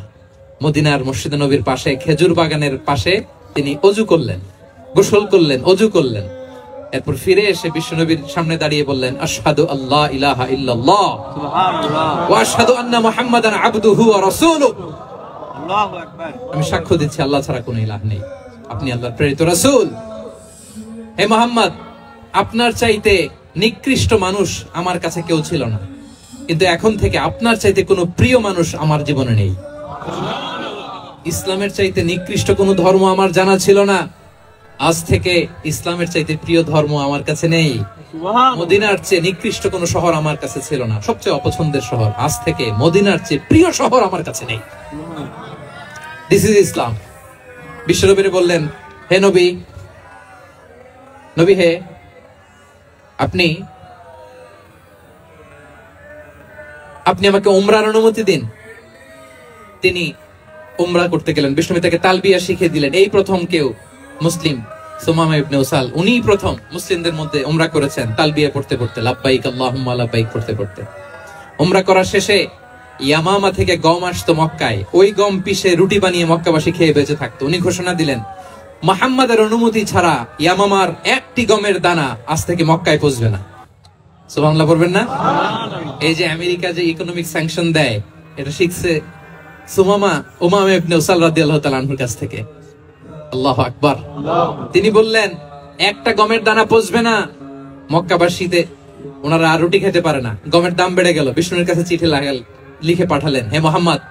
মদিনার মসজিদে নবীর পাশে খেজুর বাগানের পাশে তিনি অজু করলেন, গোসল করলেন, অজু করলেন। এরপর ফিরে এসে বিশ্বনবীর সামনে দাঁড়িয়ে বললেন আশহাদু আল্লা ইলাহা ইল্লাল্লাহ ওয়া আশহাদু আন্না মুহাম্মাদান আবদুহু ওয়া রাসূলুহু। আল্লাহু আকবার। আমি সাক্ষ্য দিচ্ছি আল্লাহ ছাড়া কোনো ইলাহ নেই, আপনি আল্লাহর প্রেরিত রাসূল। হে মুহাম্মদ, আপনার চাইতে নিকৃষ্ট মানুষ আমার কাছে কেউ ছিল না, কিন্তু এখন থেকে আপনার চাইতে কোনো প্রিয় মানুষ আমার জীবনে নেই। ইসলামের চাইতে নিকৃষ্ট কোনো ধর্ম আমার জানা ছিল না, আজ থেকে ইসলামের চাইতে প্রিয় ধর্ম আমার কাছে নেই। মদিনার চেয়ে নিকৃষ্ট কোনো শহর আমার কাছে ছিল না, সবচেয়ে অপছন্দের শহর, আজ থেকে মদিনার চেয়ে প্রিয় শহর আমার কাছে নেই। দিস ইজ ইসলাম। বিশ্বনবী বললেন, হে নবী, নবী হে, আপনি আমাকে উমরার অনুমতি দিন। তিনি উমরা করতে গেলেন। বিষ্ণু তাকে তালবিয়া শিখিয়ে দিলেন। এই প্রথম কেউ মুসলিম সুমামা ইবনে উসাল, উনিই প্রথম মুসলিমদের মধ্যে উমরা করেছেন তালবিয়া পড়তে পড়তে, লাব্বাইক আল্লাহুম্মা লাব্বাইক পড়তে পড়তে। উমরা করার শেষে ইয়ামামা থেকে গম আসতো মক্কায়, ওই গম পিষে রুটি বানিয়ে মক্কাবাসী খেয়ে বেঁচে থাকতো। উনি ঘোষণা দিলেন, মুহাম্মাদের অনুমতি ছাড়া ইয়ামামার একটি গমের দানা আজ থেকে মক্কায় পৌঁছবে না। সুবহানাল্লাহ পড়বেন না? এই যে আমেরিকা যে ইকোনমিক স্যাংশন দেয়, এটা শিখছে উমামা ইবনে উসাল রাদিয়াল্লাহু তাআলা আনহুর কাছ থেকে। আল্লাহু আকবার। তিনি বললেন একটা গমের দানা পৌঁছবে না মক্কাবাসীতে, ওনারা আর রুটি খেতে পারে না। গমের দাম বেড়ে গেল। বিষ্ণুর কাছে চিঠি লিখে পাঠালেন, হে মুহাম্মদ,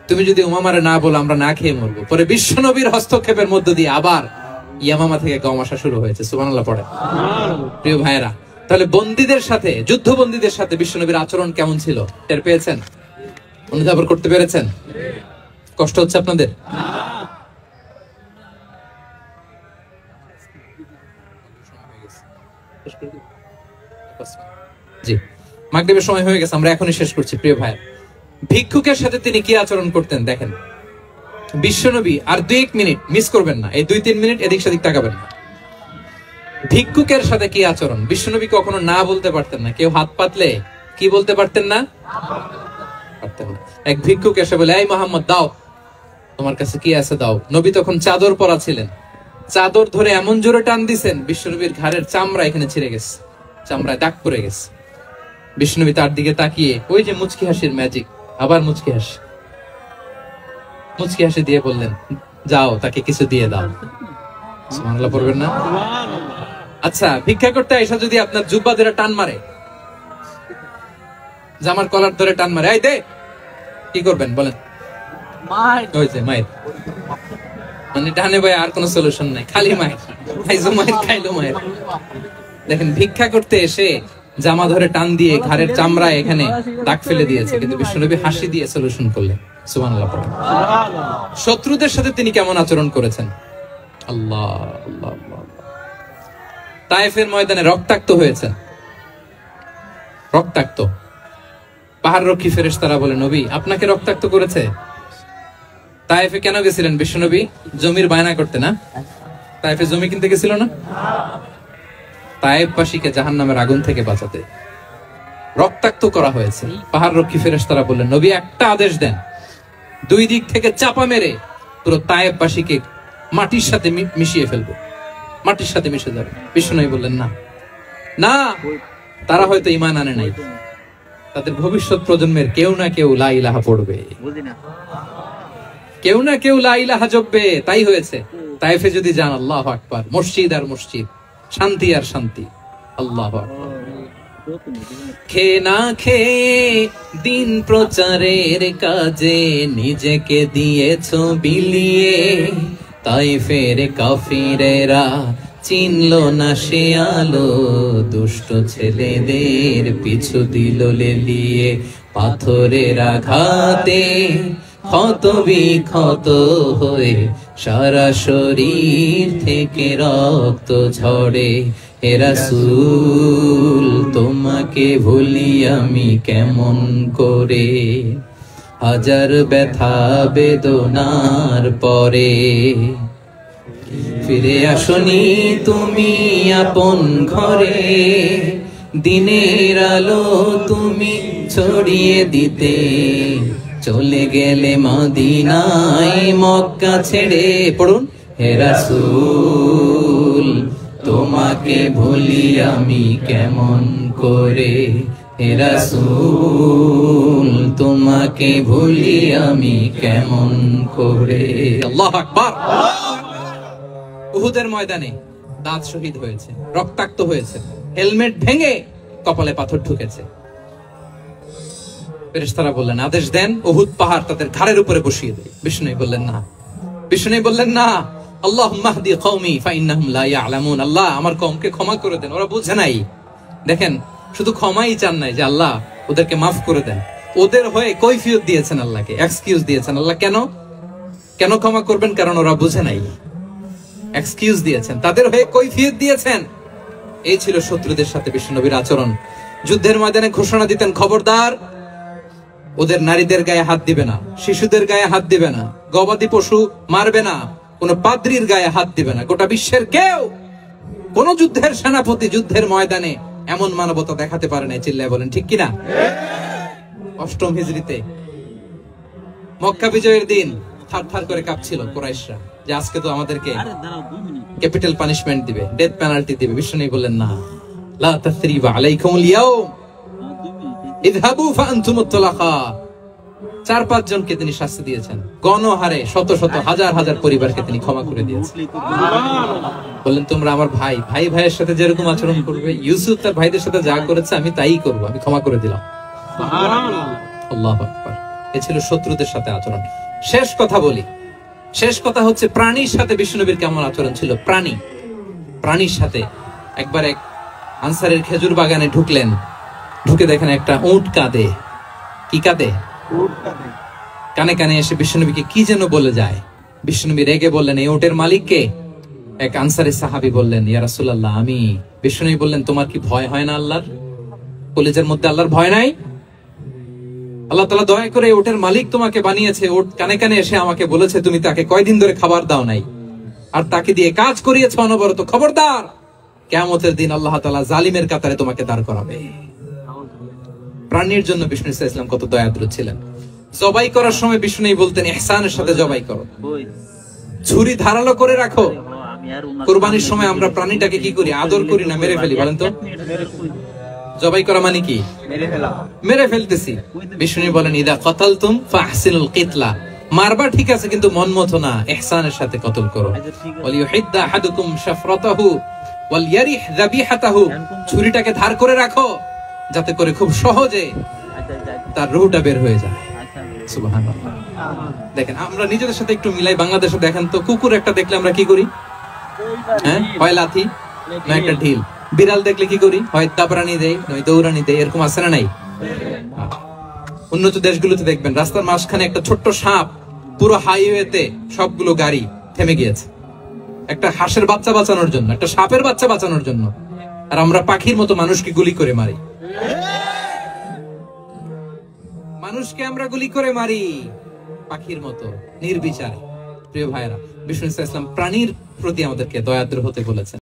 তুমি যদি উমামারে না বলো আমরা না খেয়ে মরবো। পরে বিশ্ব নবীর হস্তক্ষেপের মধ্য দিয়ে আবার ইয়ামামা থেকে গম আসা শুরু হয়েছে। সুবহানাল্লাহ পড়ে। প্রিয় ভাইয়েরা, তাহলে বন্দীদের সাথে, যুদ্ধবন্দীদের সাথে বিশ্বনবীর আচরণ কেমন ছিল টের পেয়েছেন? অনুধাবন করতে পেরেছেন? কষ্ট হচ্ছে আপনাদের? জি, মাগরিবের সময় হয়ে গেছে, আমরা এখনই শেষ করছি। প্রিয় ভাই, ভিক্ষুকের সাথে তিনি কি আচরণ করতেন দেখেন। বিশ্বনবী আর 2-1 মিনিট মিস করবেন না, এই 2-3 মিনিট এদিক সেদিক তাকাবেন না। ভিক্ষুকের সাথে কি আচরণ? বিশ্বনবী কখনো না বলতে পারতেন না। কেউ হাত পাতলে কি বলতে পারতেন না? এক ভিক্ষুক এসে বলে, এই মুহাম্মদ দাও, তোমার কাছে কি আছে দাও। নবী তখন চাদর পরা ছিলেন। চাদর ধরে এমন জোরে টান দিছেন, বিশ্বনবীর ঘাড়ের চামড়া এখানে ছিঁড়ে গেছে, চামড়ায় দাগ পড়ে গেছে। বিশ্বনবী তার দিকে তাকিয়ে, ওই যে মুচকি হাসির ম্যাজিক, আবার মুচকি হাসি দিয়ে বললেন, যাও তাকে কিছু দিয়ে দাও। সুবহানাল্লাহ পড়বেন না? আচ্ছা, ভিক্ষা করতে আইসা যদি আপনার জুব্বা ধরে টান মারে, জামার কলার ধরে টান মারে, এই দে, কি করবেন বলেন? মায়ের মানে ডানে ভাই আর কোন সলিউশন নাই, খালি মায়ের। খাইলো মায়ের। দেখেন, ভিক্ষা করতে এসে জামা ধরে টান দিয়ে ঘাড়ের চামড়ায় এখানে দাগ ফেলে দিয়েছে, কিন্তু বিশ্বনবী হাসি দিয়ে সলিউশন করলেন। সুবহানাল্লাহ। শত্রুদের সাথে তিনি কেমন আচরণ করেছেন? আল্লাহ আল্লাহ। তায়েফের ময়দানে রক্তাক্ত হয়েছেন, রক্তাক্ত। পাহাড় রক্ষী ফেরেশতারা বলে, নবী আপনাকে রক্তাক্ত করেছে? তায়েফে কেন গেছিলেন বিশ্বনবী? জমির বায়না করতে না? তায়েফে জমি কিনতে গেছিল না? তায়েফবাসীকে জাহান্নামের আগুন থেকে বাঁচাতে রক্তাক্ত করা হয়েছে। পাহাড় রক্ষী ফেরেশতারা বললেন, নবী একটা আদেশ দেন, 2 দিক থেকে চাপা মেরে পুরো তায়েফবাসীকে মাটির সাথে মিশিয়ে ফেলবো, মাটির সাথে মিশে যাবে। বিশ্বনবী বললেন, না না, তারা হয়তো ঈমান আনে নাই, তাদের ভবিষ্যৎ প্রজন্মের কেউ না কেউ লা ইলাহা পড়বে, কেউ না কেউ লা ইলাহা জপবে। তাই হয়েছে। তায়েফে যদি যান, আল্লাহু আকবার, মসজিদ আর মসজিদ, শান্তি আর শান্তি। আল্লাহু আকবার। খেয়ে না খেয়ে দিন প্রচারের কাজে নিজেকে দিয়েছো বিলিয়ে, তায়েফের কাফিরেরা চিনল না সে আলো, দুষ্ট ছেলেদের পিছু দিল লেলিয়ে। পাথরের আঘাতে ক্ষত বিক্ষত হয়ে সারা শরীর থেকে রক্ত ঝরে। হে রাসূল তোমাকে ভুলি আমি কেমন করে, হাজার ব্যথা বেদনার পরে। ফিরে আসনি তুমি আপন ঘরে, দিনের আলো তুমি ছড়িয়ে দিতে। চলে গেলে মদিনায় মক্কা ছেড়ে, পড়ুন, হে রাসূল তোমাকে ভুলি আমি কেমন করে। হে রাসূল তোমাকে ভুলি আমি কেমন করে। আল্লাহু আকবার। উহুদের ময়দানে দাঁত শহীদ হয়েছে, রক্তাক্ত হয়েছে, হেলমেট ভেঙে কপালে পাথর ঢুকেছে। ফেরেশতারা বললেন, আদেশ দেন উহুদ পাহাড় তাদের ঘাড়ের উপরে বসিয়ে দেয়। বিষ্ণু বললেন না, বিষ্ণু বললেন না, আল্লাহুম্মা হদি কওমি ফাইন্নাহুম লা ইয়ালামুন। আল্লাহ আমার কওমকে ক্ষমা করে দেন, ওরা বুঝে নাই। দেখেন, শুধু ক্ষমাই চান নাই যে আল্লাহ ওদেরকে মাফ করে দেন, ওদের হয়ে কৈফিয়ত দিয়েছেন আল্লাহকে, এক্সকিউজ দিয়েছেন। আল্লাহ কেন কেন ক্ষমা করবেন? কারণ ওরা বুঝে নাই। এক্সকিউজ দিয়েছেন, তাদের হয়ে কৈফিয়ত দিয়েছেন। এই ছিল শত্রুদের সাথে বিশ্বনবীর আচরণ। যুদ্ধের ময়দানে ঘোষণা দিতেন, খবরদার ওদের নারীদের গায়ে হাত দিবে না, শিশুদের গায়ে হাত দিবে না, গবাদি পশু মারবে না, কোন পাদ্রীর গায়ে হাত দিবে না। গোটা বিশ্বের কেউ, কোন যুদ্ধের সেনাপতি যুদ্ধের ময়দানে এমন মানবতা দেখাতে পারে না। চিল্লায় বলেন ঠিক কিনা? 8ম হিজরিতে মক্কা বিজয়ের দিন থার থার করে কাঁপছিল কুরাইশরা। যে আজকে তো আমাদেরকে ক্যাপিটাল পানিশমেন্ট দিবে, ডেথ পেনাল্টি দিবে। বিষ্ণু বললেন না, লা তাসরিবা আলাইকুমুল ইয়াউম ইযহাবু ফাআনতুমুত তালাকা। 4-5 জনকে তিনি শাস্তি দিয়েছেন, গণহারে শত শত হাজার হাজার পরিবারকে তিনি ক্ষমা করে দিয়েছেন। বললেন তোমরা আমার ভাই, ভাই ভাইয়ের সাথে যেরকম আচরণ করবে, ইউসুফ তার ভাইদের সাথে যা করেছে আমি তাই করব, আমি ক্ষমা করে দিলাম। আল্লাহু আকবার। এ ছিল শত্রুদের সাথে আচরণ। শেষ কথা বলি, শেষ কথা হচ্ছে প্রাণীর সাথে বিশ্বনবীর কেমন আচরণ ছিল। প্রাণীর সাথে একবার এক আনসারের খেজুর বাগানে ঢুকলেন, ঢুকে দেখেন একটা উট কাঁদে। কি কাঁদে? কানে কানে এসে বিশ্বনবীকে কি যেন বলে যায়। বিশ্বনবী রেগে বললেন, এই উটের মালিক কে? এক আনসারী সাহাবী বললেন, ইয়া রাসূলুল্লাহ আমি। বিশ্বনবী বললেন, তোমার কি ভয় হয় না আল্লাহর? কলিজার মধ্যে আল্লাহর ভয় নাই? আল্লাহ তাআলা দয়া করে উটের মালিক তোমাকে বানিয়েছে, উট কানে কানে এসে আমাকে বলেছে তুমি তাকে কয়দিন ধরে খাবার দাও নাই, আর তাকে দিয়ে কাজ করিয়েছ অনবরত। খবরদার, কিয়ামতের দিন আল্লাহ তাআলা জালিমের কাতারে তোমাকে দাঁড় করাবে। প্রাণীর জন্য বিষ্ণু ইসলাম কত দয়াদ্র ছিলেন। জবাই করার সময় বিষ্ণু বলতেন, ইহসানের সাথে জবাই করো, ছুরি ধারালো করে রাখো। কুরবানির সময় আমরা প্রাণীটাকে কি করি? আদর করি না, মেরে ফেলি। বলেন তো, জবাই করা মানে কি? মেরে ফেলতেছি। বিষ্ণু বলেন, ইদা কতালতুম ফাহসিনুল কিতলা, মারবা ঠিক আছে কিন্তু মন মতো না, ইহসানের সাথে কতল করো। ওয়ালিউহিদ্দা আহাদুকুম শাফরাতাহু ওয়ালইয়ারিহ যাবিহাতাহু, ছুরিটাকে ধার করে রাখো যাতে করে খুব সহজে তার রূহটা বের হয়ে যায়। সুবহানাল্লাহ। দেখেন আমরা নিজেদের সাথে একটু মিলাই। বাংলাদেশে দেখেন তো, কুকুর একটা দেখলে আমরা কি করি? হ্যাঁ, হয় লাথি না একটা ঢিল। বিড়াল দেখলে কি করি? হয় দাবরানি দেয়, নয় দৌড়ানি দেয়। এরকম আছে না নাই? উন্নত দেশগুলোতে দেখবেন রাস্তার মাঝখানে একটা ছোট্ট সাপ, পুরো হাইওয়েতে সবগুলো গাড়ি থেমে গিয়েছে একটা হাঁসের বাচ্চা বাঁচানোর জন্য, একটা সাপের বাচ্চা বাঁচানোর জন্য। আর আমরা পাখির মতো মানুষকে গুলি করে মারি। মানুষকে আমরা গুলি করে মারি পাখির মতো নির্বিচারে। প্রিয় ভাইরা, বিষ্ণু ইসলাম প্রাণীর প্রতি আমাদেরকে দয়াদ্র হতে বলেছেন।